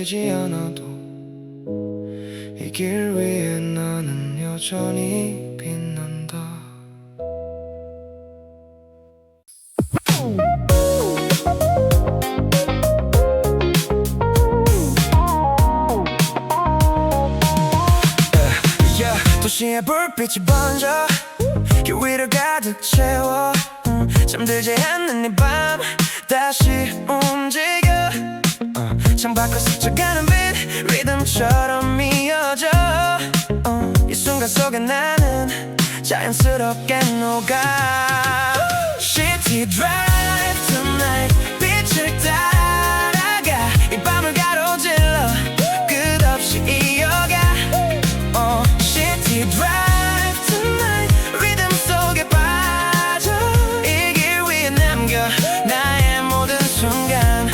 보이지 않아도 이 길 위에 나는 여전히 빛난다. 도시의 불빛이 번져 길 위를 가득 채워 잠들지 않는 이 밤 다시 움직여 창밖을 스쳐가는 빛 리듬처럼 이어져 이 순간 속에 나는 자연스럽게 녹아 City Drive Tonight 빛을 따라가 이 밤을 가로질러 끝없이 이어가 City Drive Tonight 리듬 속에 빠져 이 길 위에 남겨 나의 모든 순간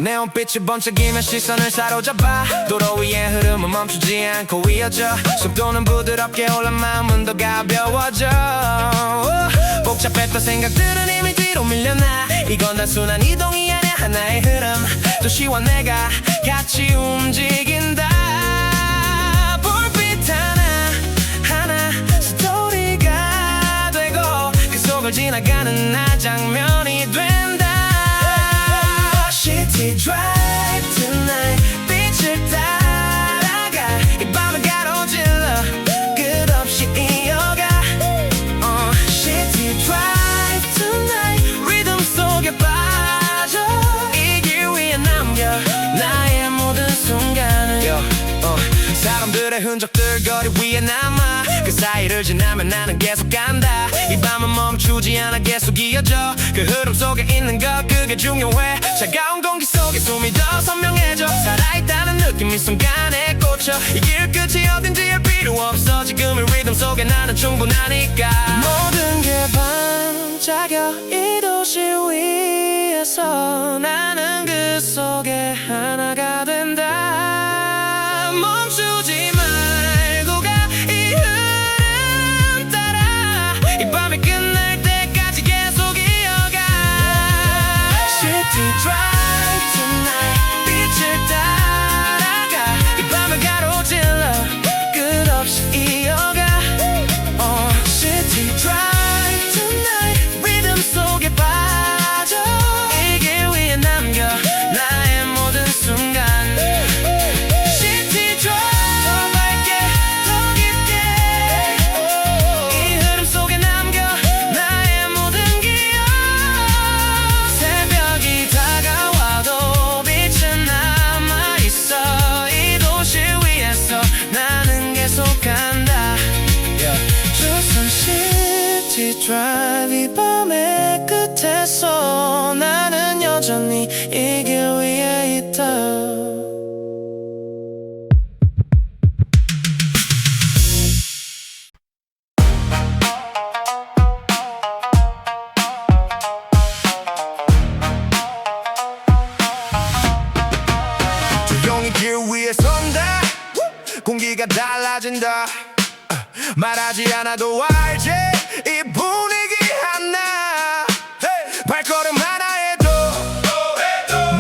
네온빛이 번쩍이며 시선을 사로잡아 도로 위의 흐름은 멈추지 않고 이어져 속도는 부드럽게 올라 마음은 더 가벼워져 복잡했던 생각들은 이미 뒤로 밀려나 이건 단순한 이동이 아니야 하나의 흐름 도시와 내가 같이 움직인다 불빛 하나하나 스토리가 되고 그 속을 지나가는 나 장면이 된다 City Drive Tonight 빛을 따라가 이 밤을 가로질러 끝없이 이어가 City Drive Tonight 리듬 속에 빠져 이 길 위에 남겨 나의 모든 순간을 사람들의 흔적들 거리 위에 남아 그 사이를 지나면 나는 계속 간다 이 밤은 멈추지 않아 계속 이어져 그 흐름 속에 있는 것 그게 중요해 차가운 공기 속에 숨이 더 선명해져 살아있다는 느낌 이 순간에 꽂혀 이 길 끝이 어딘지 알 필요 없어 지금의 리듬 속에 나는 충분하니까 모든 게 반짝여 이 도시 위에서 나는 그 속에 하나가 된다 멈추지 말고 가 이 흐름 따라 이 밤이 끝날 때까지 계속 이어가 City Drive Tonight 빛을 따라가 이 밤을 가로질러 끝없이 이어가 City Drive Tonight 리듬 속에 빠져 이 길 위에 남겨 나의 모든 순간 Drive 이 밤의 끝에서 나는 여전히 이 길 위에 있다 조용히 길 위에 선다 공기가 달라진다 말하지 않아도 알지 이 분위기 하나 발걸음 하나에도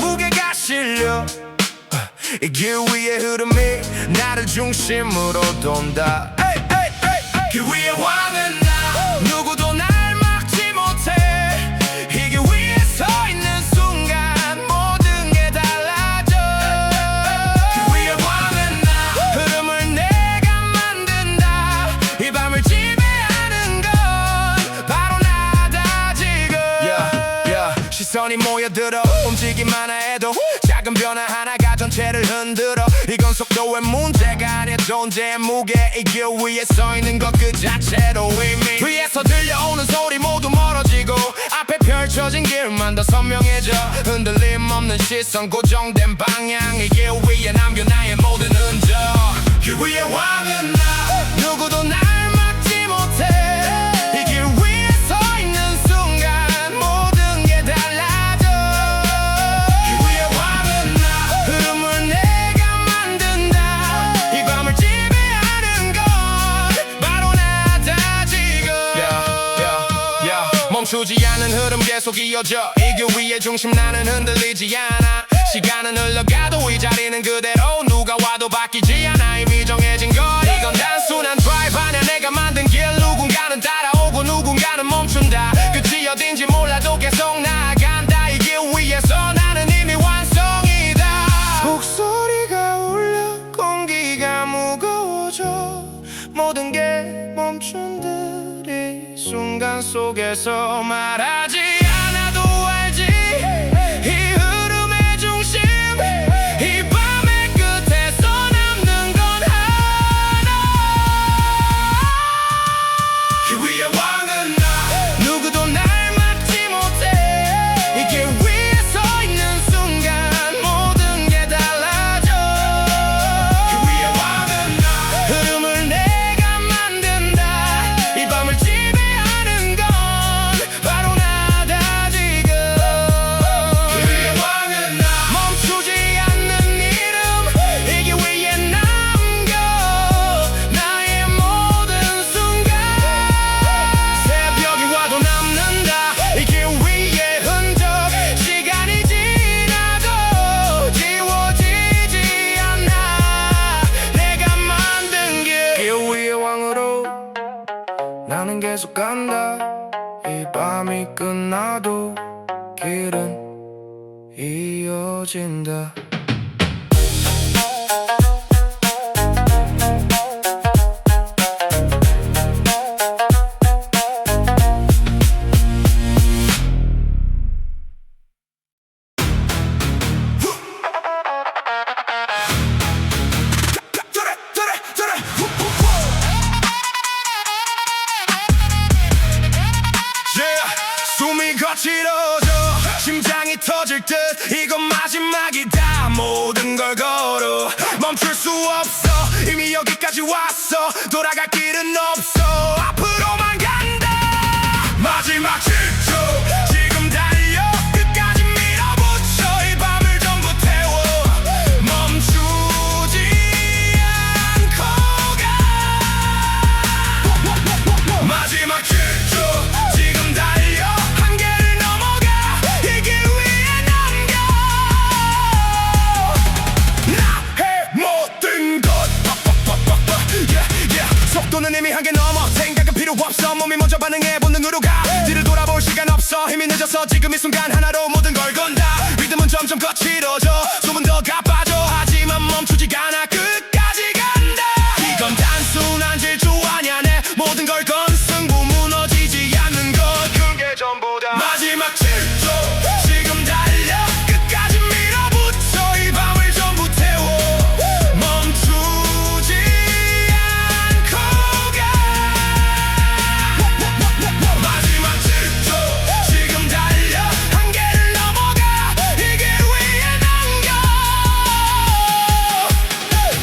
무게가 실려 이 길 위의 흐름이 나를 중심으로 돈다 길 위의 왕은 나 누구도 날 막지 못해 이 길 위에 서 있는 순간 모든 게 달라져 길 위의 왕은 나 흐름을 내가 만든다 이 밤을 지배하는 건 바로 나다 지금 시선이 모여들어 움직임만 해도 작은 변화 하나가 전체를 흔들어 이건 속도의 문제가 아니야 존재의 무게 이 길 위에 서 있는 것 그 자체로 이미 위에서 들려오는 소리 모두 멀어지고 앞에 펼쳐진 길만 더 선명해져 흔들림 없는 시선 고정된 방향 이 길 위에 남겨 나의 모든 흔적 길 위의 왕은 나 누구도 날 막지 못해 이 길 위에 서 있는 순간 모든 게 달라져 길 위의 왕은 나 흐름을 내가 만든다 이 밤을 지배하는 건 바로 나다 지금 멈추지 않는 흐름 계속 이어져 이 길 위의 중심 나는 흔들리지 않아 시간은 흘러가도 이 자리는 그대로 누가 와도 바뀌지 않아 이미 정해진 것 이건 단순한 드라이브 아냐 내가 만든 길 누군가는 따라오고 누군가는 멈춘다 끝이 어딘지 몰라도 계속 나아간다 이 길 위에서 나는 이미 완성이다 목소리가 울려 공기가 무거워져 모든 게 멈춘 듯 이 순간 속에서 말하지 않아도 알지 이 흐름의 중심 이 밤의 끝에서 남는 건 하나 이 위의 왕은 나 누구도 날 막지 못해 이 길 위에 서 있는 순간 모든 게 달라져 이 위의 왕은 나 흐름을 내가 만든다 이 밤을 지배하는 건 바로 나다 지금 이 위의 왕은 나 멈추지 않는 이름 이 길 위에 남겨 나의 모든 순간 새벽이 와도 남는다 이 길 위에 흔적 시간이 지나도 지워지지 않아 내가 만든 길 위의 왕으로 나는 계속 간다 이 밤이 끝나도 길은 이어진다 숨이 거칠어져 심장이 터질 듯 이건 마지막이다 모든 걸 걸어 멈출 수 없어 이미 여기까지 왔어 돌아갈 길은 없어 앞으로만 간다 마지막 질주 지금 달려 끝까지 밀어붙여 이 밤을 전부 태워 멈추지 않고 가 마지막 질주 지금 달려 한계를 넘어가 이 길 위에 남겨 나의 모든 것 속도는 이미 한계 넘어 생각은 필요 없어 몸이 먼저 반응해 본능으로 가 뒤를 돌아볼 시간 없어 힘이 늦어서 지금 이 순간 하나로 모든 걸 건다 리듬은 점점 거칠어져 숨은 더 가빠져 하지만 멈추지가 않아 끝까지 간다 이건 단순한 질주 아냐 내 모든 걸 건 승부 무너지지 않는 것 그게 전부다 마지막 질주 지금 달려 끝까지 밀어붙여 이 밤을 전부 태워 멈추지 않고 가 마지막 질주 지금 달려 한계를 넘어가 이 길 위에 남겨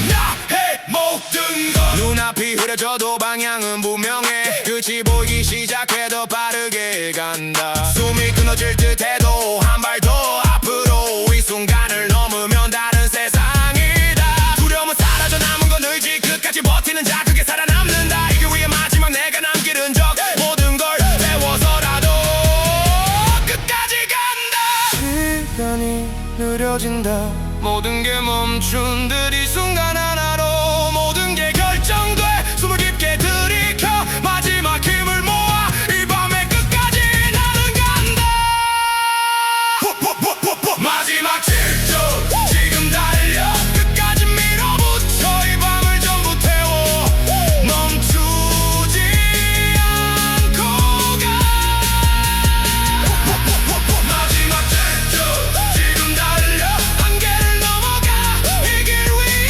나의 모든 것 눈앞이 흐려져도 방향은 분명해 끝이 보이기 시작해 더 빠르게 간다 숨이 끊어질 듯해도 한 발 더 앞으로 이 순간을 넘으면 다른 세상이다 두려움은 사라져 남은 건 의지 끝까지 버티는 자 그게 살아남는다 이 길 위에 마지막 내가 남길 흔적 모든 걸 배워서라도 끝까지 간다 시간이 느려진다 모든 게 멈춘 듯 이 순간 하나로 모든 게 결정돼 숨을 깊게 들이켜 마지막 힘을 모아 이 밤의 끝까지 나는 간다 마지막 질주 지금 달려 끝까지 밀어붙여 이 밤을 전부 태워 멈추지 않고 가 마지막 질주 지금 달려 한계를 넘어가 이 길 위에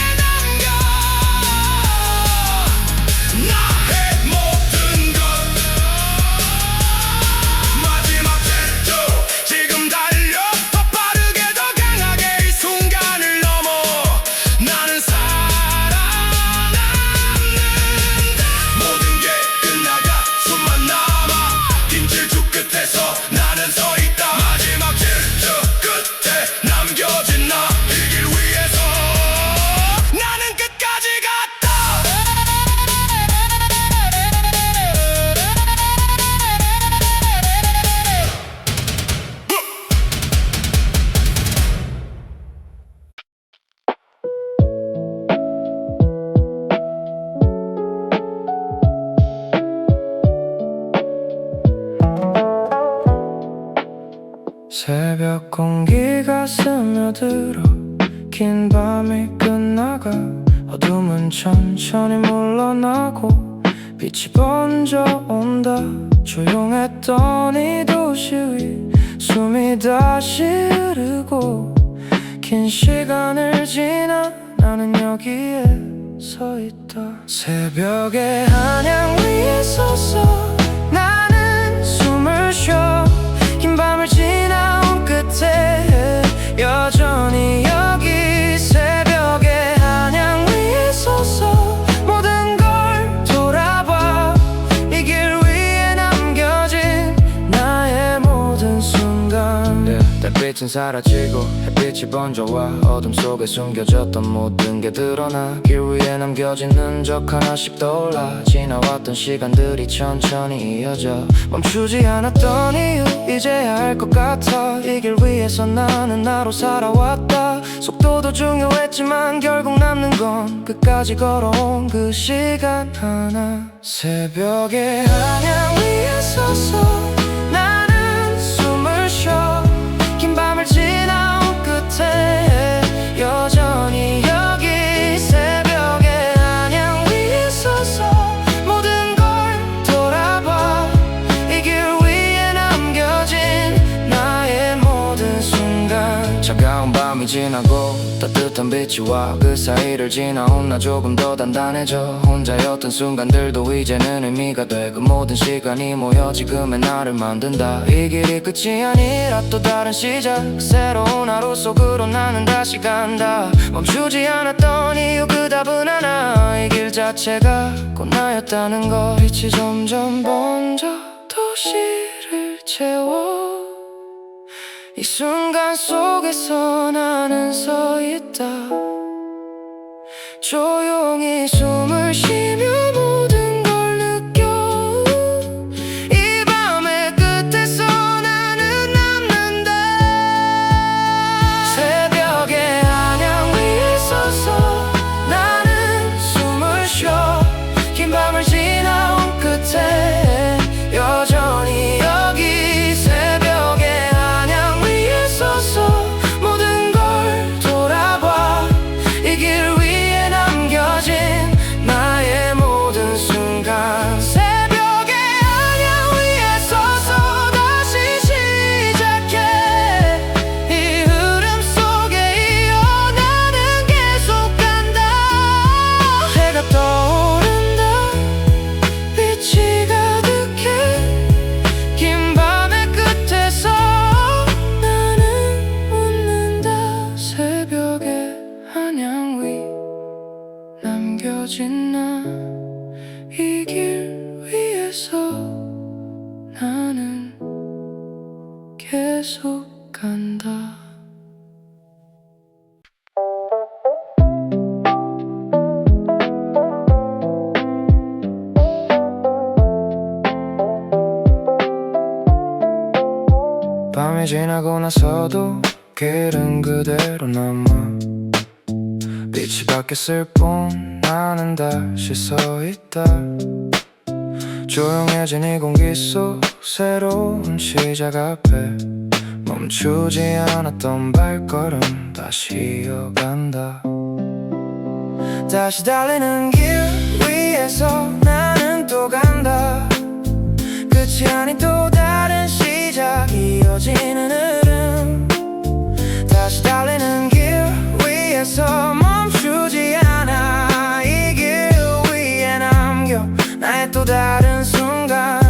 새벽 공기가 스며들어 긴 밤이 끝나가 어둠은 천천히 물러나고 빛이 번져 온다. 조용했던 이 도시 위 숨이 다시 흐르고 긴 시간을 지나 나는 여기에 서 있다. 새벽의 한양 위에 서서 나는 숨을 쉬어. 긴 밤을 지나온 끝에 여전히 여기 새벽의 한양 위에 서서 모든 걸 돌아봐. 이 길 위에 남겨진 나의 모든 순간. 달빛은 사라지고 햇빛이 번져와 어둠 속에 숨겨졌던 모든 게 드러나. 길 위에 남겨진 흔적 하나씩 떠올라. 지나왔던 시간들이 천천히 이어져. 멈추지 않았던 이유 이제야 알 것 같아. 이 길 위에서 나는 나로 살아왔다. 속도도 중요했지만 결국 남는 건 끝까지 걸어온 그 시간 하나. 새벽의 한양 위에 서서 나는 숨을 쉬어. 긴 밤을 지나온 끝에 여전히 여기 새벽의 한양 위에 서서 모든 걸 돌아봐. 이 길 위에 남겨진 나의 모든 순간. 차가운 밤이 지나고 따뜻한 빛이 와. 그 사이를 지나온 나 조금 더 단단해져. 혼자였던 순간들도 이제는 의미가 돼. 그 모든 시간이 모여 지금의 나를 만든다. 이 길이 끝이 아니라 또 다른 시작. 새로운 하루 속으로 나는 다시 간다. 멈추지 않았던 이유 그 답은 하나. 이 길 자체가 곧 나였다는 거. 빛이 점점 번져 도시를 채워. 이 순간 속에서 나는 서 있다. 조용히 숨을 쉬며 모든 걸 느껴. 이 밤의 끝에서 나는 남는다. 새벽의 한양 위에 서서 나는 숨을 쉬어. 긴 밤을 지나온 끝에 여전히 여기 새벽의 한양 위에 서서 모든 걸 돌아봐. 이 길 위에 남겨진 나의 모든 순간. 새벽의 한양 위에 서서 다시 시작해. 이 흐름 속에 이어 나는 계속 간다. 해가 떠오른다. 빛이 가득해. 긴 밤의 끝에서 나는 웃는다. 새벽의 한양 위 남겨진 나. 이 길 위에서 나는 계속 간다. 밤이 지나고 나서도 길은 그대로 남아. 빛이 바뀌었을 뿐 나는 다시 서 있다. 조용해진 이 공기 속 새로운 시작 앞에 멈추지 않았던 발걸음 다시 이어간다. 다시 달리는 길 위에서 나는 또 간다. 끝이 아닌 또 다른 시작 이어지는 흐름. 다시 달리는 길 위에서 멈추지 않아. 이 길 위에 남겨 나의 또 다른 순간.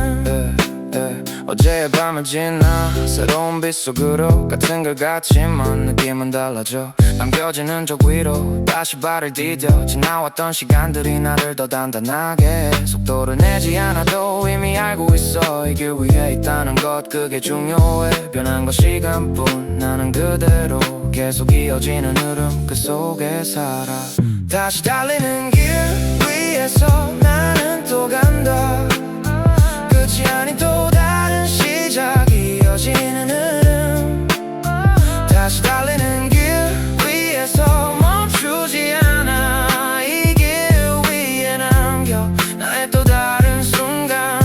어제의 밤을 지나 새로운 빛 속으로 같은 걸 같지만 느낌은 달라져. 남겨진 흔적 위로 다시 발을 디뎌. 지나왔던 시간들이 나를 더 단단하게 해. 속도를 내지 않아도 이미 알고 있어. 이 길 위에 있다는 것 그게 중요해. 변한 건 시간뿐 나는 그대로 계속 이어지는 흐름 그 속에 살아. 다시 달리는 길 위에서 나는 또 간다. 끝이 아닌 또 다른 시작 이어지는 흐름. 다시 달리는 길 위에서 멈추지 않아. 이 길 위에 남겨 나의 또 다른 순간.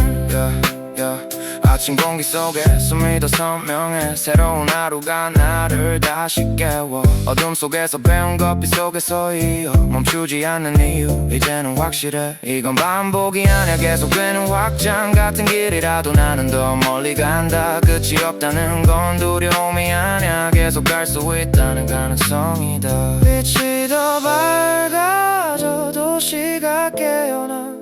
아침 공기 속에 숨이 더 선명해. 새로운 하루가 나를 다시 깨워. 어둠 속에서 배운 것빛 속에서 이어 멈추지 않는 이유 이제는 확실해. 이건 반복이 아니야 계속되는 확장 같은 길이라도 나는 더 멀리 간다. 끝이 없다는 건 두려움이 아니야 계속 갈 수 있다는 가능성이다. 빛이 더 밝아져 도시가 깨어나.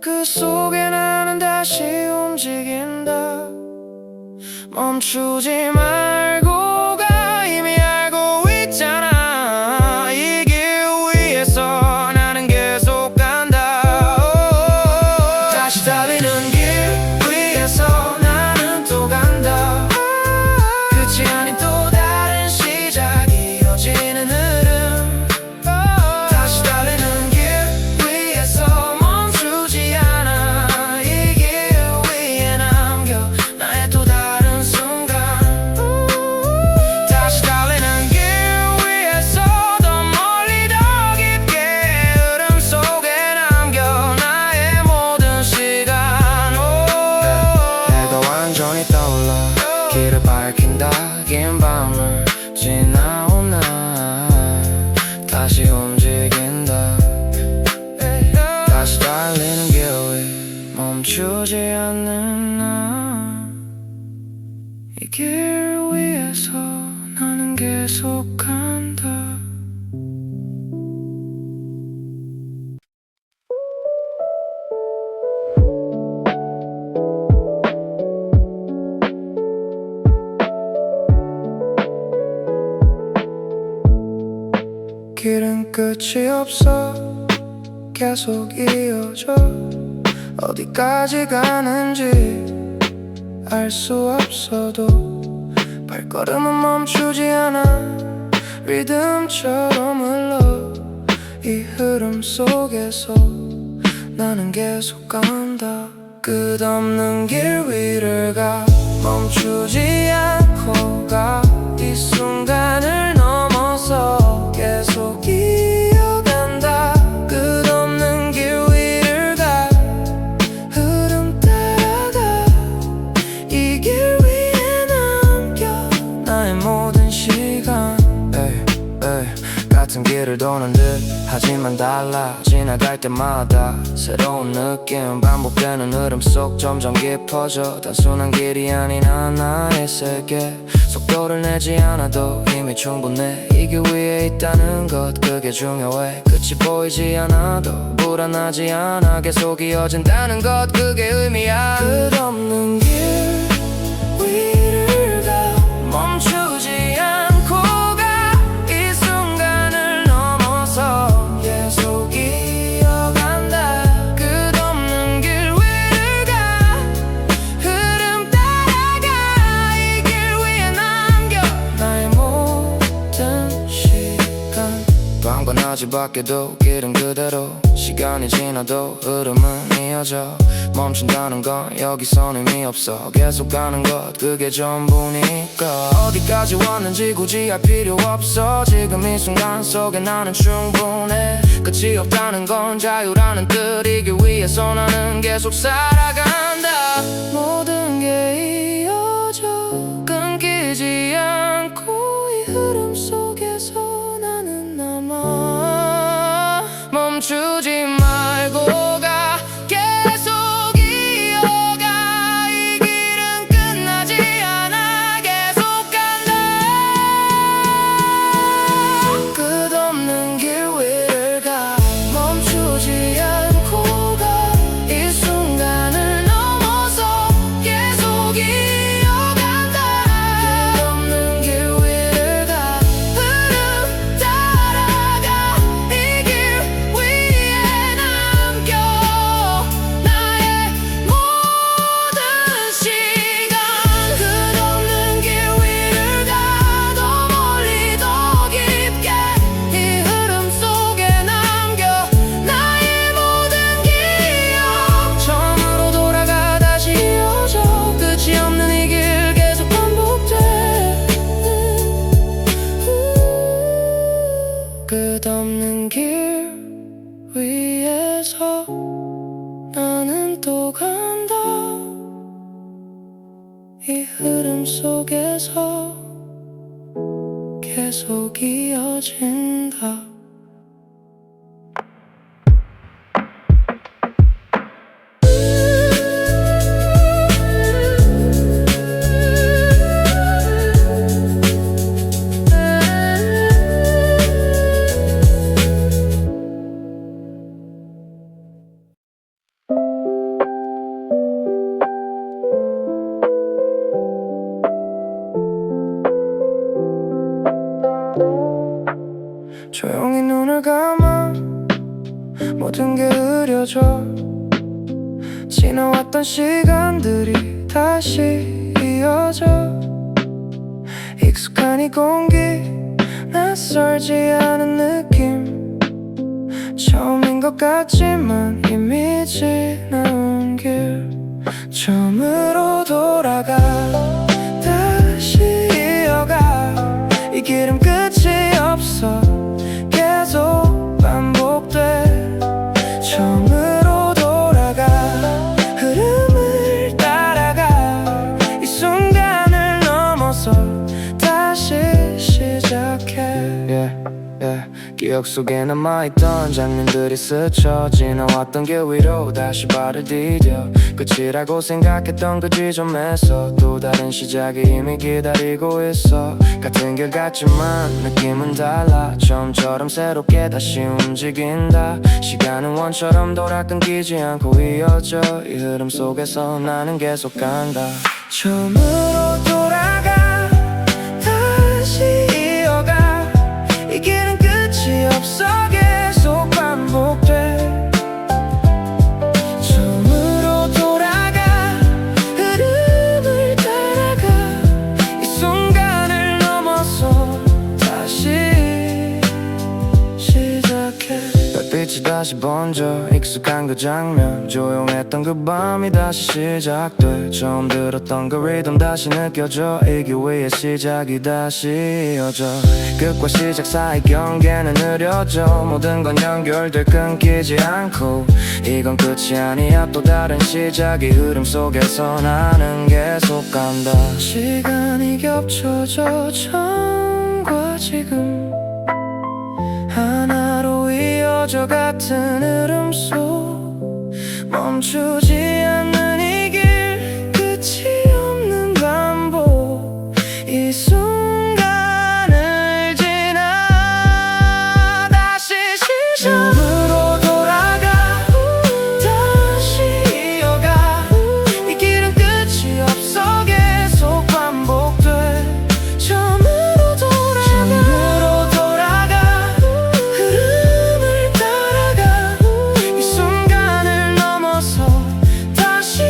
그 속에 나는 다시 움직인다. 멈추지 말고 가. 이미 알고 있잖아. 이 길 위에서 나는 계속 간다. 다시 달리는 길 위에서 나는 또 간다. 끝이 아닌 또 다른 시작 이어지는 흐름. 다시 달리는 길 위에서 멈추지 않아. 이 길 위에 남겨 나의 또 다른 순간. 다시 달리는 길 위에서 더 멀리 더 깊게 흐름 속에 남겨 나의 모든 시간. 해가 완전히 떠올라 길을 밝힌다. 긴 밤을 지나온 날 다시 움직인다. 다시 달리는 길 위 멈추지 않는 나. 이 길 위에서 나는 계속 간다. 길은 끝이 없어 계속 이어져. 어디까지 가는지 알 수 없어도 발걸음은 멈추지 않아. 리듬처럼 흘러 이 흐름 속에서 나는 계속 간다. 끝없는 길 위를 가. 멈추지 않고 가. 이 순간을 넘어서 계속 이어간다. 끝없는 길 위를 가. 흐름 따라가. 이 길 위에 남겨 나의 모든 시간. 같은 길을 도는 듯 하지만 달라. 지나갈 때마다 새로운 느낌. 반복되는 흐름 속 점점 깊어져. 단순한 길이 아닌 하나의 세계. 속도를 내지 않아도 이미 충분해. 이 길 위에 있다는 것 그게 중요해. 끝이 보이지 않아도 불안하지 않아. 계속 이어진다는 것 그게 의미야. 끝없는 길 위를 가. 멈추지 않고 가. 이 순간을 넘어서 계속 이어간다. 끝없는 길 위를 가. 흐름 따라가. 이 길 위에 남겨 나의 모든 시간. 방관하지 밖에도 길은 그대로. 시간이 지나도 흐름은 이어져. 멈춘다는 건 여기선 의미 없어. 계속 가는 것 그게 전부니까. 어디까지 왔는지 굳이 알 필요 없어. 지금 이 순간 속에 나는 충분해. 끝이 없다는 건 자유라는 뜻. 이 길 위에서 나는 계속 살아간다. 모든 게 이어져 끊기지 않고 이 흐름 속에서 나는 남아. 멈추지 말고 가. 계속 이어가. 이 길은 끝나지 않아. 계속 간다. 끝없는 길 위를 가. 멈추지 않고 가. 이 순간을 넘어서 계속 이어간다. 끝없는 길 위를 가. 흐름 따라가. 이 길 위에 남겨 나의 모든 시간. 끝없는 길 위를 가. 더 멀리 더 깊게 이 흐름 속에 남겨 나의 모든 기억. 처음으로 돌아가 다시 이어져. 끝이 없는 이 길 계속 반복돼. 끝없는 길 위에서 나는 또 간다. 흐름 속에서 계속 이어진다. 조용히 눈을 감아 모든 게 흐려져. 지나왔던 시간들이 다시 이어져. 익숙한 이 공기, 낯설지 않은 느낌. 처음인 것 같지만 이미 지나온 길. 처음으로 돌아가 다시 이어가. 이 길은 끝이 없어. 계속 반복돼. 처음으로 돌아가 흐름을 따라가. 이 순간을 넘어서 다시 시작해. 기억 속에 남아있던 장면들이 스쳐 지나왔던 길 위로 다시 발을 디뎌. 끝이라고 생각했던 그 지점에서 또 다른 시작이 이미 기다리고 있어. 같은 길 같지만 느낌은 달라. 처음처럼 새롭게 다시 움직인다. 시간은 원처럼 돌아 끊기지 않고 이어져. 이 흐름 속에서 나는 계속 간다. 처음으로 돌아가 다시 이어가. 이 길은 끝이 없어. 계속 반복돼. 처음으로 돌아가 흐름을 따라가. 이 순간을 넘어서 다시 시작해. 별빛이 다시 번져. 익숙한 그 장면, 조용했던 그 밤이 다시 시작돼. 처음 들었던 그 리듬 다시 느껴져. 이 길 위의 시작이 다시 이어져. 끝과 시작 사이 경계는 느려져. 모든 건 연결돼 끊기지 않고. 이건 끝이 아니야, 또 다른 시작이. 흐름 속에서 나는 계속 간다. 시간이 겹쳐져 전과 지금 하나로 이어져. 같은 흐름 속 멈추지 않는 이 길. 끝이 없는 반복. 이 순간을 지나 다시 시작. 처음으로 돌아가 다시 이어가. 이 길은 끝이 없어. 계속 반복돼. 처음으로 돌아가 흐름을 따라가. 이 순간을 넘어서 다시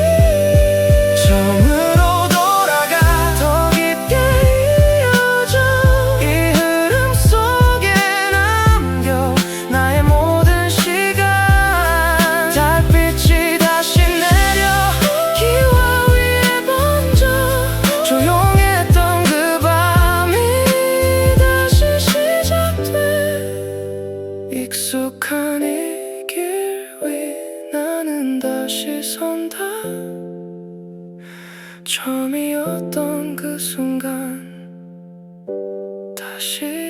처음으로 돌아가. 더 깊게 이어져. 이 흐름 속에 남겨 나의 모든 시간. 달빛이 다시 내려 기와 위에 번져. 조용했던 그 밤이 다시 시작돼. 익숙한 이 길 위 나는 다시 선다. 처음이었던 그 순간 다시